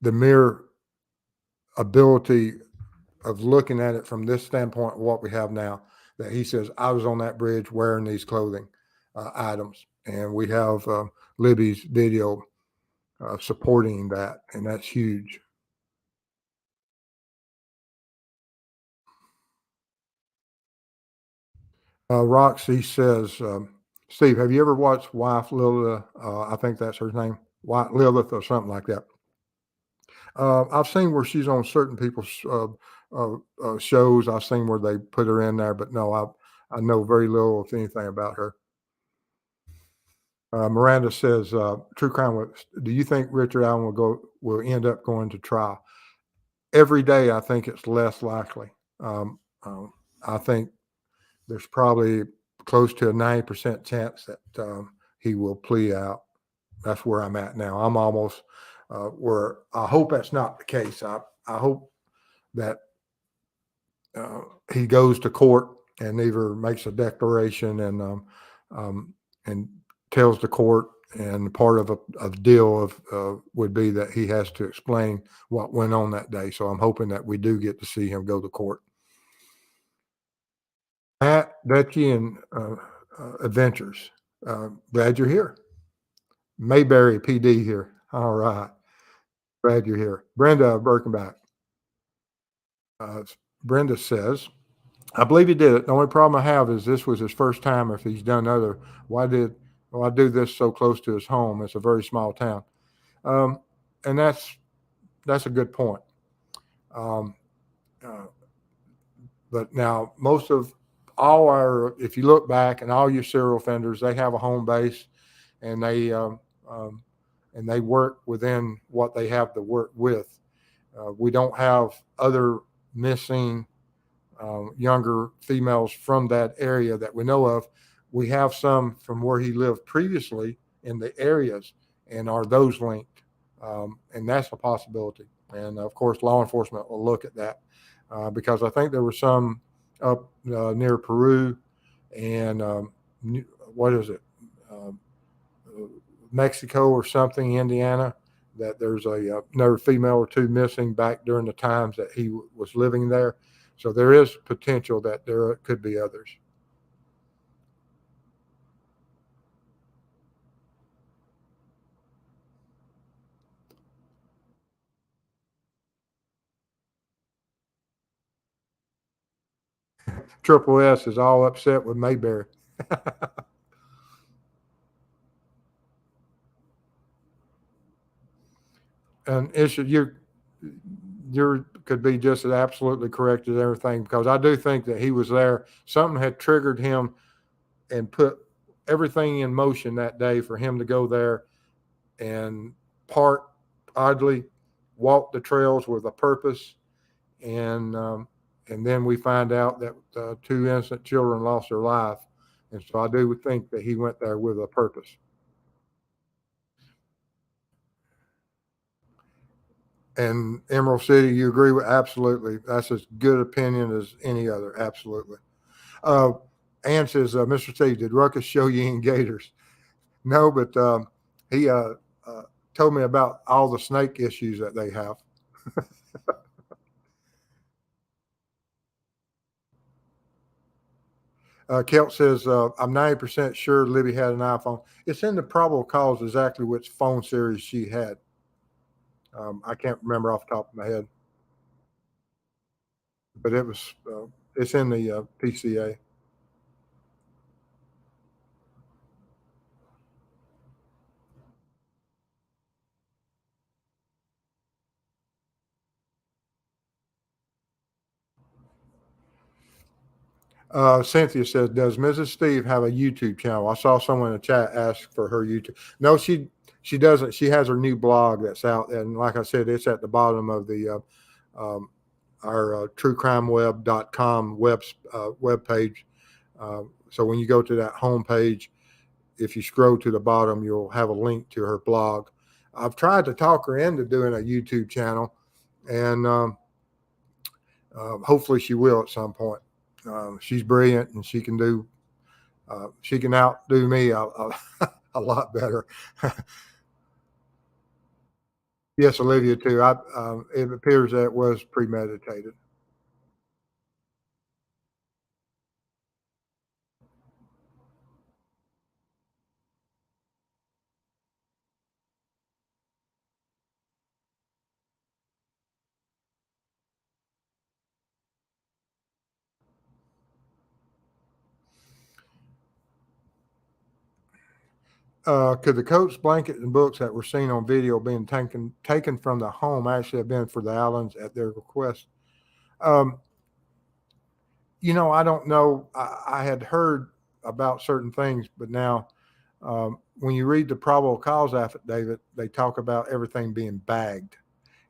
the mere ability of looking at it from this standpoint of what we have now, that he says, I was on that bridge wearing these clothing items. And we have Libby's video supporting that, and that's huge. Roxy says, Steve, have you ever watched Wife Lilith? I think that's her name, Wife Lilith or something like that. I've seen where she's on certain people's shows. I've seen where they put her in there, but no, I know very little, if anything, about her. Miranda says, "True crime. Do you think Richard Allen will end up going to trial?" Every day, I think it's less likely. I think there's probably close to a 90% chance that he will plea out. That's where I'm at now. I'm almost where I hope that's not the case. I hope that he goes to court and either makes a declaration and tells the court And part of a deal would be that he has to explain what went on that day. So I'm hoping that we do get to see him go to court. Matt, Betsy, and Adventures. Glad you're here. Mayberry PD here. All right. Glad you're here. Brenda Birkenbach. Brenda says, I believe he did it. The only problem I have is this was his first time. If he's done other, why do this so close to his home? It's a very small town. And that's a good point. But now most of all if you look back and all your serial offenders, they have a home base and they work within what they have to work with. We don't have other missing younger females from that area that we know of. We have some from where he lived previously in the areas, and are those linked? And that's a possibility. And of course, law enforcement will look at that because I think there were some up near Peru and what is it? Mexico or something, Indiana, that there's another female or two missing back during the times that he was living there. So there is potential that there could be others. Triple S is all upset with Mayberry. And you could be just as absolutely correct as everything, because I do think that he was there. Something had triggered him and put everything in motion that day for him to go there and park oddly, walk the trails with a purpose, and then we find out that 2 innocent children lost their life. And so I do think that he went there with a purpose. And Emerald City, you agree with? Absolutely. That's as good opinion as any other. Absolutely. Ann says, Mr. Steve, did Ruckus show you any gators? No, but he told me about all the snake issues that they have. Kelt says, I'm 90% sure Libby had an iPhone. It's in the probable cause exactly which phone series she had. I can't remember off the top of my head, but it's in the PCA. Cynthia says, does Mrs. Steve have a YouTube channel? I saw someone in the chat ask for her YouTube. No, she doesn't. She has her new blog that's out. And like I said, it's at the bottom of the our truecrimeweb.com web page. So when you go to that home page, if you scroll to the bottom, you'll have a link to her blog. I've tried to talk her into doing a YouTube channel, and hopefully she will at some point. She's brilliant, and she can outdo me a lot better. Yes, Olivia too. It appears that it was premeditated. Could the coats, blanket, and books that were seen on video being taken from the home actually have been for the Allens at their request? I don't know. I had heard about certain things, but now when you read the probable cause affidavit, they talk about everything being bagged,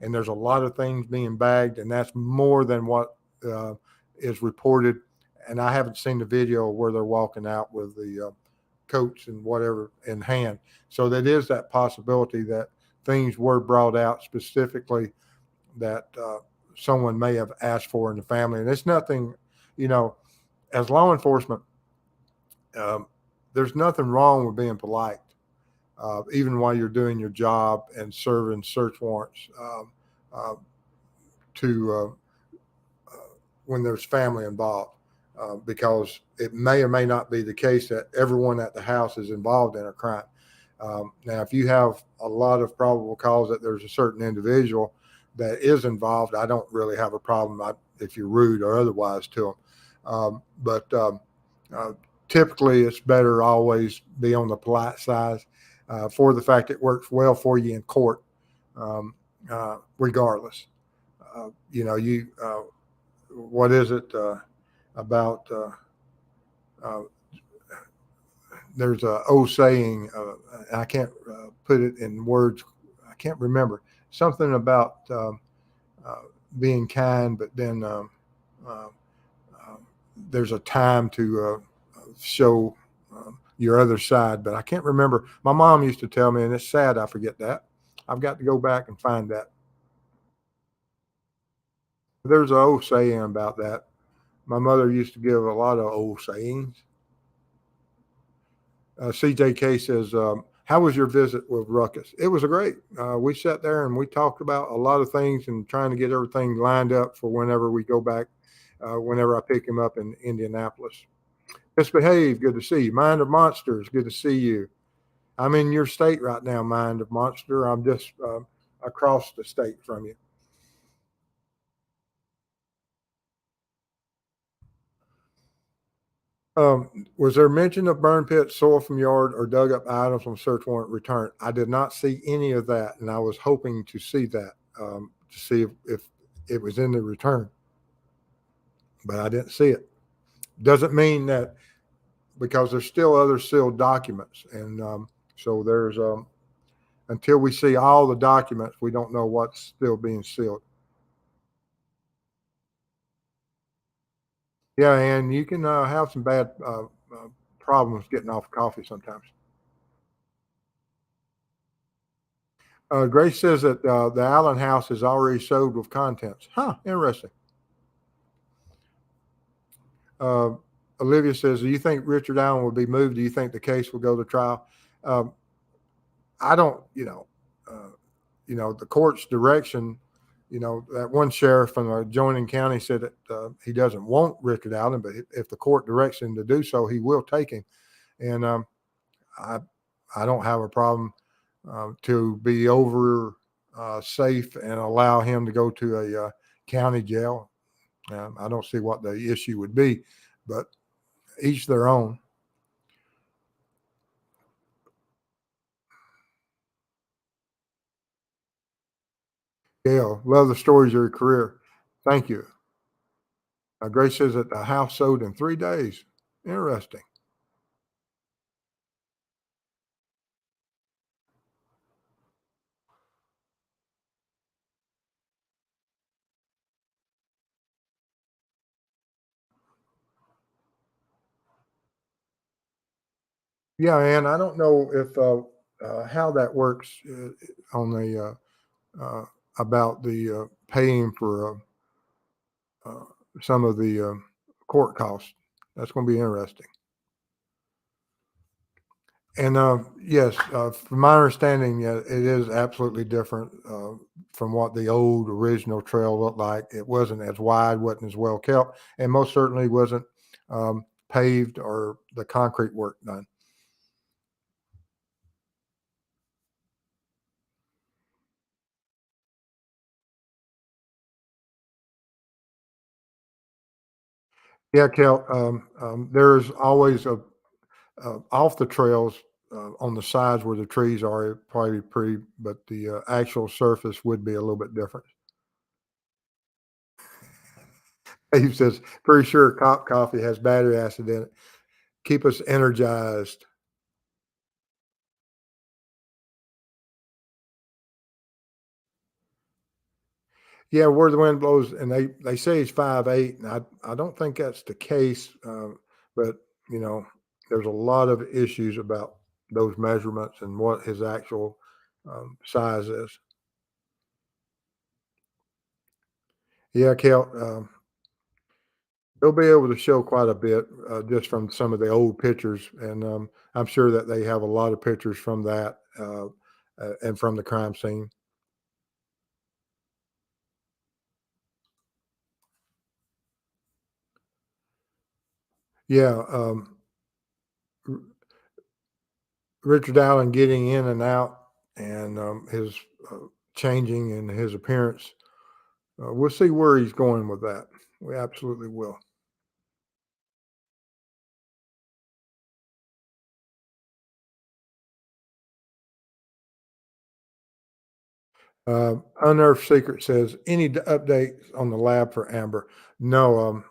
and there's a lot of things being bagged, and that's more than what is reported. And I haven't seen the video where they're walking out with the coats and whatever in hand. So that is that possibility that things were brought out specifically that someone may have asked for in the family. And it's nothing, as law enforcement, there's nothing wrong with being polite. even while you're doing your job and serving search warrants uh, to when there's family involved, because it may or may not be the case that everyone at the house is involved in a crime. Now, if you have a lot of probable cause that there's a certain individual that is involved, I don't really have a problem if you're rude or otherwise to them. But uh, typically, it's better always be on the polite side for the fact it works well for you in court, um, regardless. You what is it about? Uh, there's a old saying. I can't put it in words. I can't remember something about uh, being kind, but then uh, uh, there's a time to show your other side. But I can't remember. My mom used to tell me, and it's sad I forget that. I've got to go back and find that. There's an old saying about that. My mother used to give a lot of old sayings. CJK says, how was your visit with Ruckus? It was great. We sat there and we talked about a lot of things and trying to get everything lined up for whenever we go back, whenever I pick him up in Indianapolis. Misbehave, good to see you. Mind of Monsters, good to see you. I'm in your state right now, Mind of Monster. I'm just across the state from you. Was there mention of burn pit, soil from yard, or dug up items on search warrant return? I did not see any of that, and I was hoping to see that to see if it was in the return, but I didn't see it. Doesn't mean that, because there's still other sealed documents, and so there's until we see all the documents, we don't know what's still being sealed. Yeah, and you can have some bad problems getting off coffee sometimes. Grace says that the Allen house is already sold with contents. Huh, interesting. Uh, Olivia says, do you think Richard Allen will be moved? Do you think the case will go to trial? Um, I don't, the court's direction, that one sheriff from a adjoining county said that he doesn't want Richard Allen, but if the court directs him to do so, he will take him. And I, I don't have a problem to be over safe and allow him to go to a county jail. I don't see what the issue would be, but each their own. Gail, love the stories of your career. Thank you. Grace says that the house sold in 3 days. Interesting. Yeah, and I don't know if how that works on the about the paying for uh, some of the court costs. That's going to be interesting. And yes, from my understanding, yeah, it is absolutely different from what the old original trail looked like. It wasn't as wide, wasn't as well kept, and most certainly wasn't paved or the concrete work done. Yeah, Kel, there's always a off the trails on the sides where the trees are, it'd probably pretty, but the actual surface would be a little bit different. He says, pretty sure cop coffee has battery acid in it. Keep us energized. Yeah, where the wind blows, and they say he's 5'8", and I don't think that's the case, but you know, there's a lot of issues about those measurements and what his actual size is. Yeah, Kel, they'll be able to show quite a bit just from some of the old pictures, and I'm sure that they have a lot of pictures from that and from the crime scene. Yeah, R- Richard Allen getting in and out, and his changing and his appearance. We'll see where he's going with that. We absolutely will. Unearthed Secret says, any updates on the lab for Amber? No,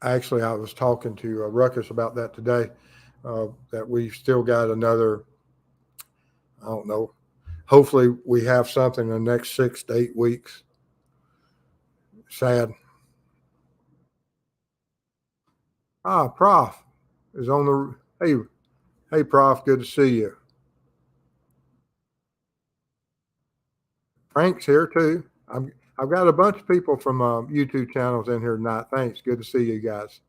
actually, I was talking to Ruckus about that today. That we've still got another, I don't know. Hopefully, we have something in the next 6 to 8 weeks. Sad. Prof is on the. Hey, Prof. Good to see you. Frank's here too. I've got a bunch of people from YouTube channels in here tonight. Thanks. Good to see you guys.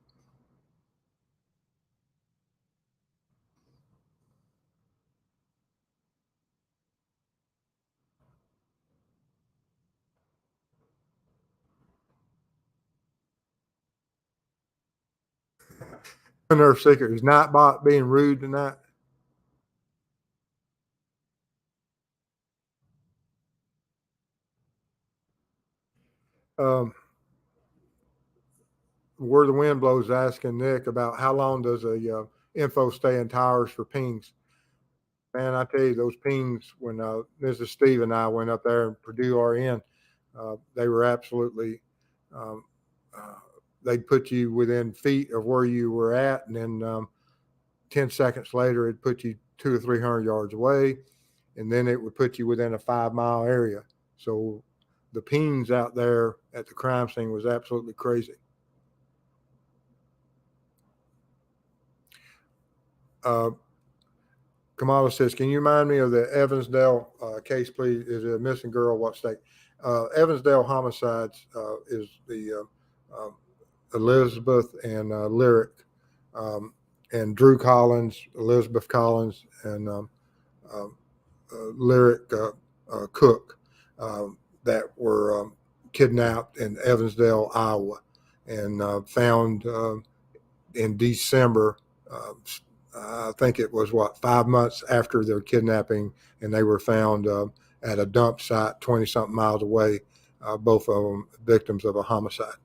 Unearthed Secret is Nightbot being rude tonight. Um, where the wind blows, asking Nick about how long does a info stay in towers for pings. Man, I tell you, those pings when Mrs. Steve and I went up there in Purdue RN, they were absolutely. Um, uh, they'd put you within feet of where you were at, and then 10 seconds later, it'd put you 200 or 300 yards away, and then it would put you within a 5 mile area. So the pings out there at the crime scene was absolutely crazy. Uh, Kamala says, "Can you remind me of the Evansdale case, please? Is it a missing girl? What state?" Evansdale homicides is the Elizabeth and Lyric, and Drew Collins, Elizabeth Collins, and um, Lyric Cook that were kidnapped in Evansdale, Iowa, and found in December. Uh, I think it was 5 months after their kidnapping, and they were found at a dump site 20 something miles away, both of them victims of a homicide.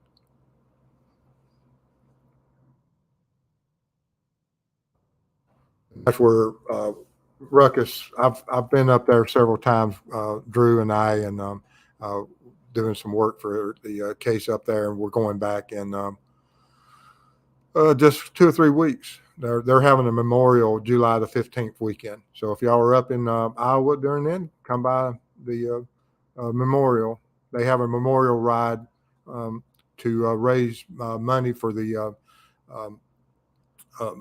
That's where Ruckus, I've been up there several times, Drew and I, and uh, doing some work for the case up there, and we're going back in just 2 or 3 weeks. They're having a memorial July the 15th weekend. So if y'all are up in Iowa during then, come by the memorial. They have a memorial ride um, to raise money for the um,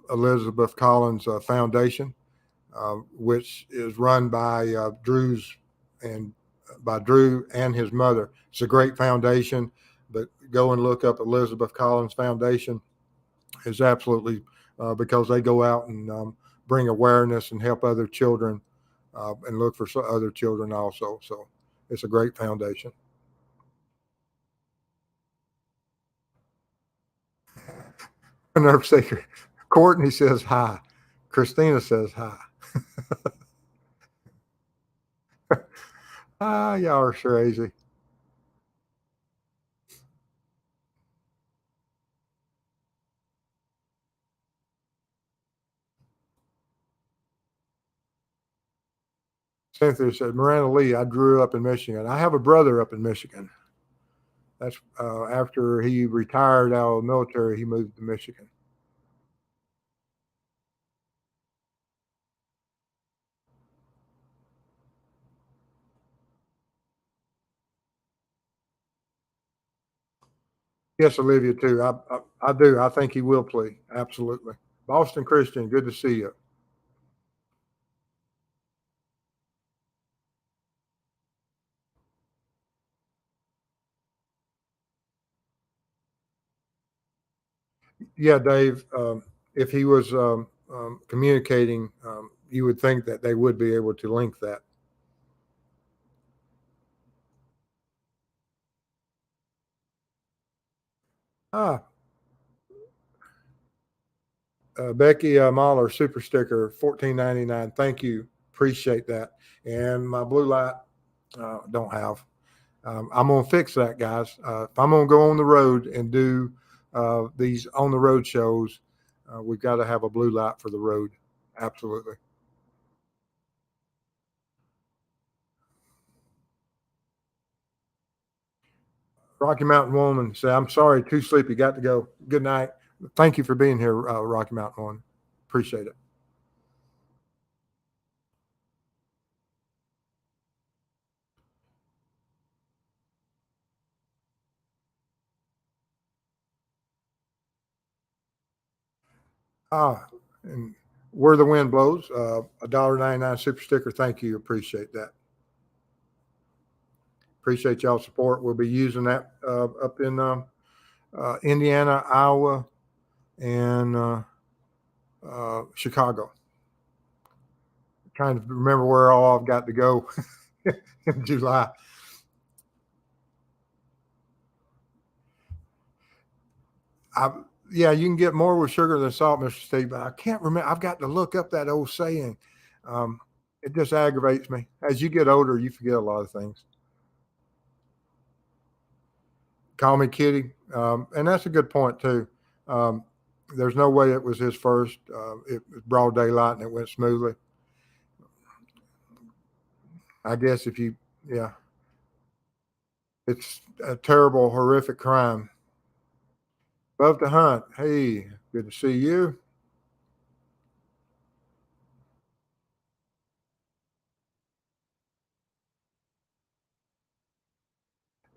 Elizabeth Collins Foundation, which is run by and by Drew and his mother. It's a great foundation, but go and look up Elizabeth Collins Foundation. Is absolutely because they go out and bring awareness and help other children and look for other children also. So it's a great foundation. Nerve seeker. Courtney says hi. Christina says hi. Y'all are crazy. Cynthia said, Miranda Lee, I grew up in Michigan. I have a brother up in Michigan. That's after he retired out of the military, he moved to Michigan. Yes, Olivia, too. I do. I think he will play. Absolutely. Boston Christian, good to see you. Yeah, Dave. If he was communicating, you would think that they would be able to link that. Ah, Becky Mahler, super sticker, 14.99. Thank you, appreciate that. And my blue light, don't have. I'm gonna fix that, guys. If I'm gonna go on the road and do these on the road shows, we've got to have a blue light for the road. Absolutely. Rocky Mountain Woman say, "I'm sorry, too sleepy, got to go. Good night. Thank you for being here, Rocky Mountain Woman. Appreciate it." Ah, and where the wind blows, $1.99 super sticker. Thank you, appreciate that. Appreciate y'all support. We'll be using that up in Indiana, Iowa, and Chicago. Trying to remember where all I've got to go in July. I, yeah, you can get more with sugar than salt, Mr. Steve, but I can't remember. I've got to look up that old saying. Um, it just aggravates me. As you get older, you forget a lot of things. Call me Kitty, and that's a good point too. Um, there's no way it was his first. It was broad daylight and it went smoothly. I guess if you, yeah, it's a terrible, horrific crime. Love to hunt. Hey, good to see you.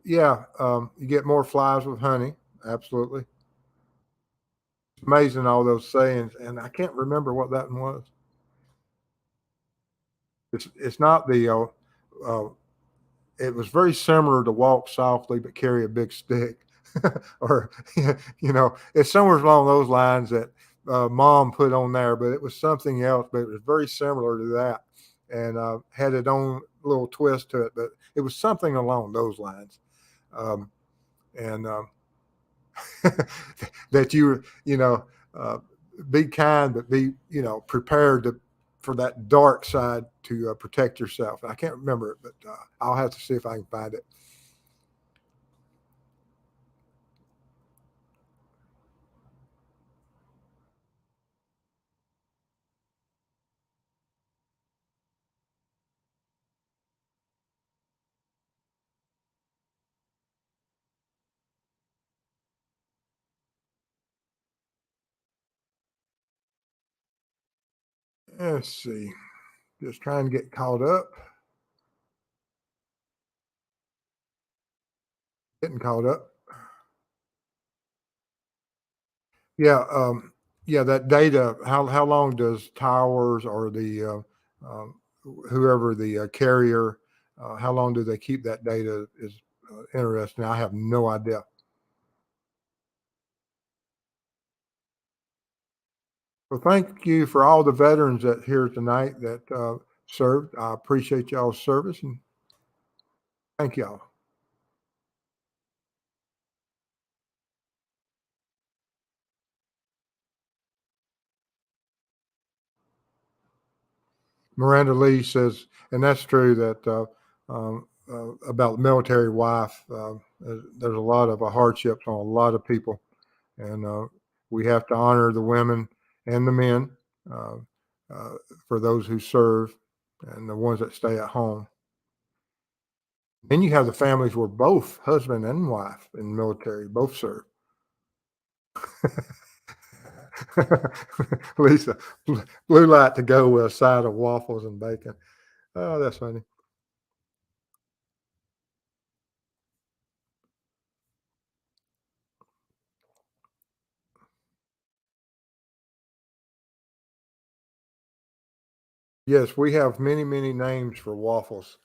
Yeah, you get more flies with honey. Absolutely. It's amazing all those sayings, and I can't remember what that one was. It's not the. Uh, it was very similar to walk softly but carry a big stick, or it's somewhere along those lines that mom put on there, but it was something else. But it was very similar to that, and had its own little twist to it. But it was something along those lines, um, and that uh, be kind, but be prepared for that dark side to protect yourself. I can't remember it, but I'll have to see if I can find it. Let's see. Just trying to get caught up. Getting caught up. Yeah. Yeah. That data. How long does towers or the whoever the carrier? How long do they keep that data? Is interesting. I have no idea. Well, thank you for all the veterans that here tonight that served. I appreciate y'all's service and thank y'all. Miranda Lee says, and that's true that about the military wife, there's a lot of hardships on a lot of people, and we have to honor the women and the men uh, uh, for those who serve and the ones that stay at home. Then you have the families where both husband and wife in the military both serve. Lisa, blue light to go with a side of waffles and bacon. Oh, that's funny. Yes, we have many, many names for waffles,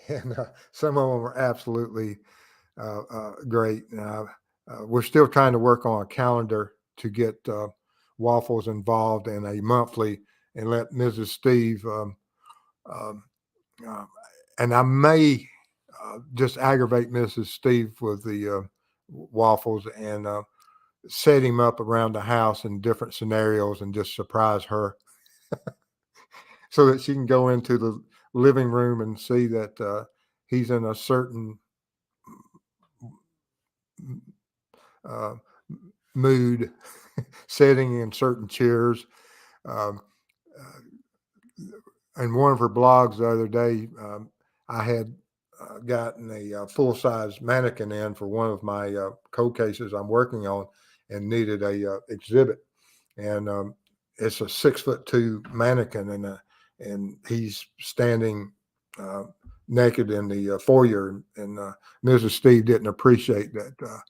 and some of them are absolutely great. We're still trying to work on a calendar to get Waffles involved in a monthly and let Mrs. Steve, um, and I may just aggravate Mrs. Steve with the Waffles and set him up around the house in different scenarios and just surprise her so that she can go into the living room and see that he's in a certain uh, mood, sitting in certain chairs. Um, in one of her blogs the other day, I had gotten a full-size mannequin in for one of my code cases I'm working on and needed a exhibit. And it's a 6'2" mannequin, and he's standing naked in the foyer. And Mrs. Steve didn't appreciate that.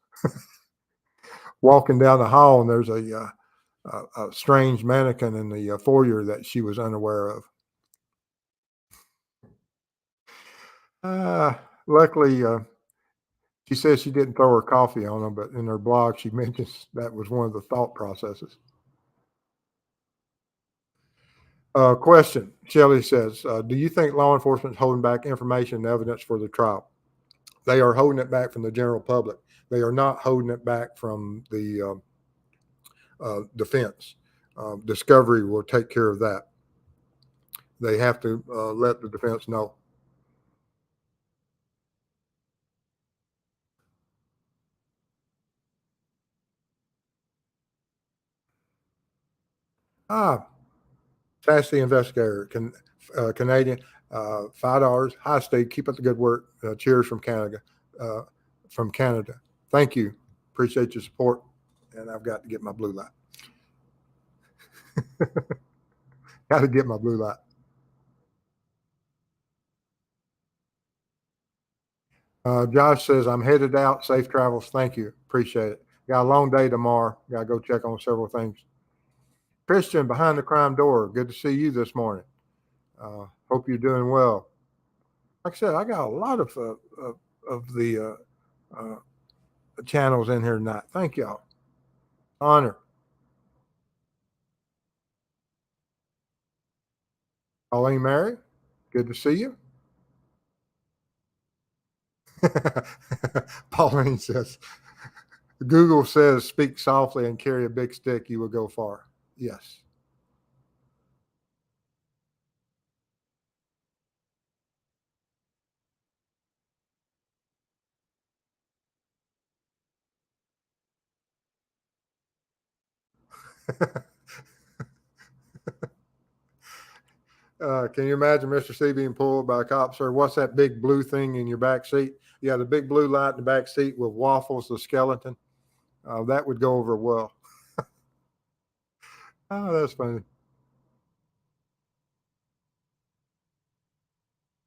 Walking down the hall, and there's a strange mannequin in the foyer that she was unaware of. Luckily, she says she didn't throw her coffee on them, but in her blog, she mentions that was one of the thought processes. Question. Shelley says, do you think law enforcement is holding back information and evidence for the trial? They are holding it back from the general public. They are not holding it back from the defense. Discovery will take care of that. They have to let the defense know. Sassy investigator, Canadian, $5. Hi, Steve. Keep up the good work. Cheers from Canada. Thank you. Appreciate your support. And I've got to get my blue light. Got to get my blue light. Josh says, I'm headed out. Safe travels. Thank you. Appreciate it. Got a long day tomorrow. Got to go check on several things. Christian, behind the crime door. Good to see you this morning. Hope you're doing well. Like I said, I got a lot of the channels in here tonight. Thank y'all. Honor. Pauline Mary, good to see you. Pauline says, Google says, speak softly and carry a big stick, you will go far. Yes. Can you imagine Mr. C being pulled by a cop, sir? What's that big blue thing in your back seat? Yeah, the big blue light in the back seat with Waffles, the skeleton. That would go over well. Oh, that's funny.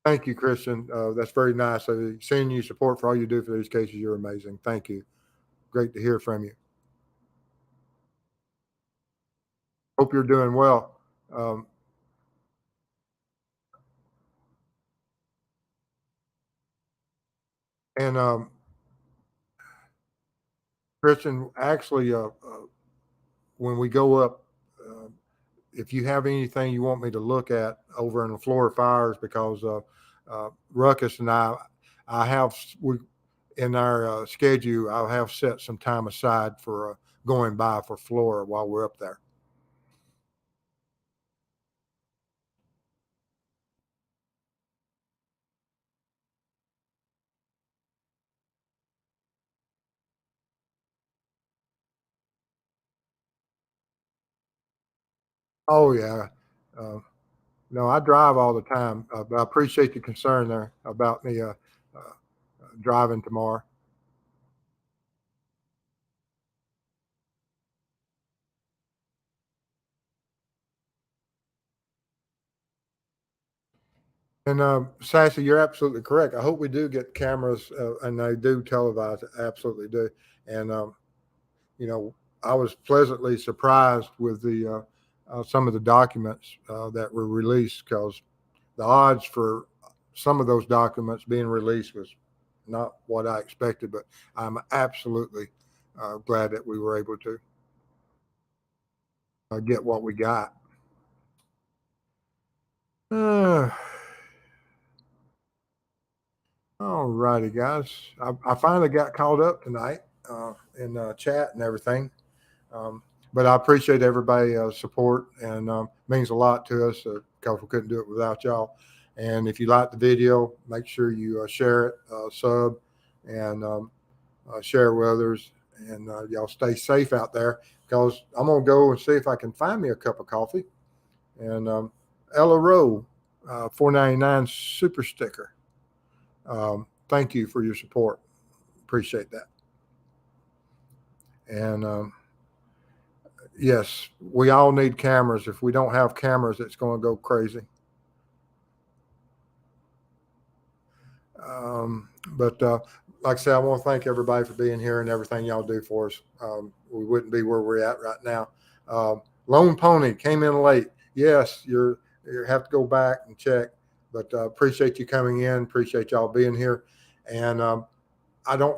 Thank you, Christian. That's very nice. Seeing you support for all you do for these cases, you're amazing. Thank you. Great to hear from you. Hope you're doing well. And Christian, actually, when we go up, if you have anything you want me to look at over in the floor of fires, because Ruckus and I have in our schedule, I'll have set some time aside for going by for floor while we're up there. Oh yeah. No, I drive all the time, but I appreciate the concern there about me driving tomorrow. And Sassy, you're absolutely correct. I hope we do get cameras, and they do televise it. Absolutely do. And I was pleasantly surprised with the some of the documents that were released, because the odds for some of those documents being released was not what I expected. But I'm absolutely glad that we were able to. get what we got. All righty, guys. I finally got caught up tonight in chat and everything. But I appreciate everybody's support, and means a lot to us because we couldn't do it without y'all. And if you like the video, make sure you share it, sub, and share with others. And y'all stay safe out there, because I'm going to go and see if I can find me a cup of coffee. And Ella Rowe, $4.99 super sticker. Thank you for your support. Appreciate that. And yes, we all need cameras. If we don't have cameras, it's going to go crazy. But like I said, I want to thank everybody for being here and everything y'all do for us. We wouldn't be where we're at right now. Lone Pony came in late. Yes, you have to go back and check, but appreciate you coming in. Appreciate y'all being here. And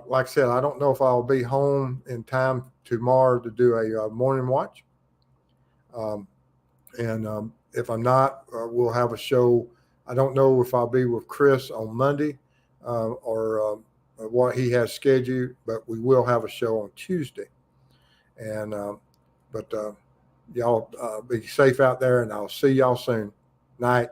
like I said, I don't know if I'll be home in time tomorrow to do a morning watch. And if I'm not, we'll have a show. I don't know if I'll be with Chris on Monday or what he has scheduled, but we will have a show on Tuesday. And but y'all be safe out there, and I'll see y'all soon. Night.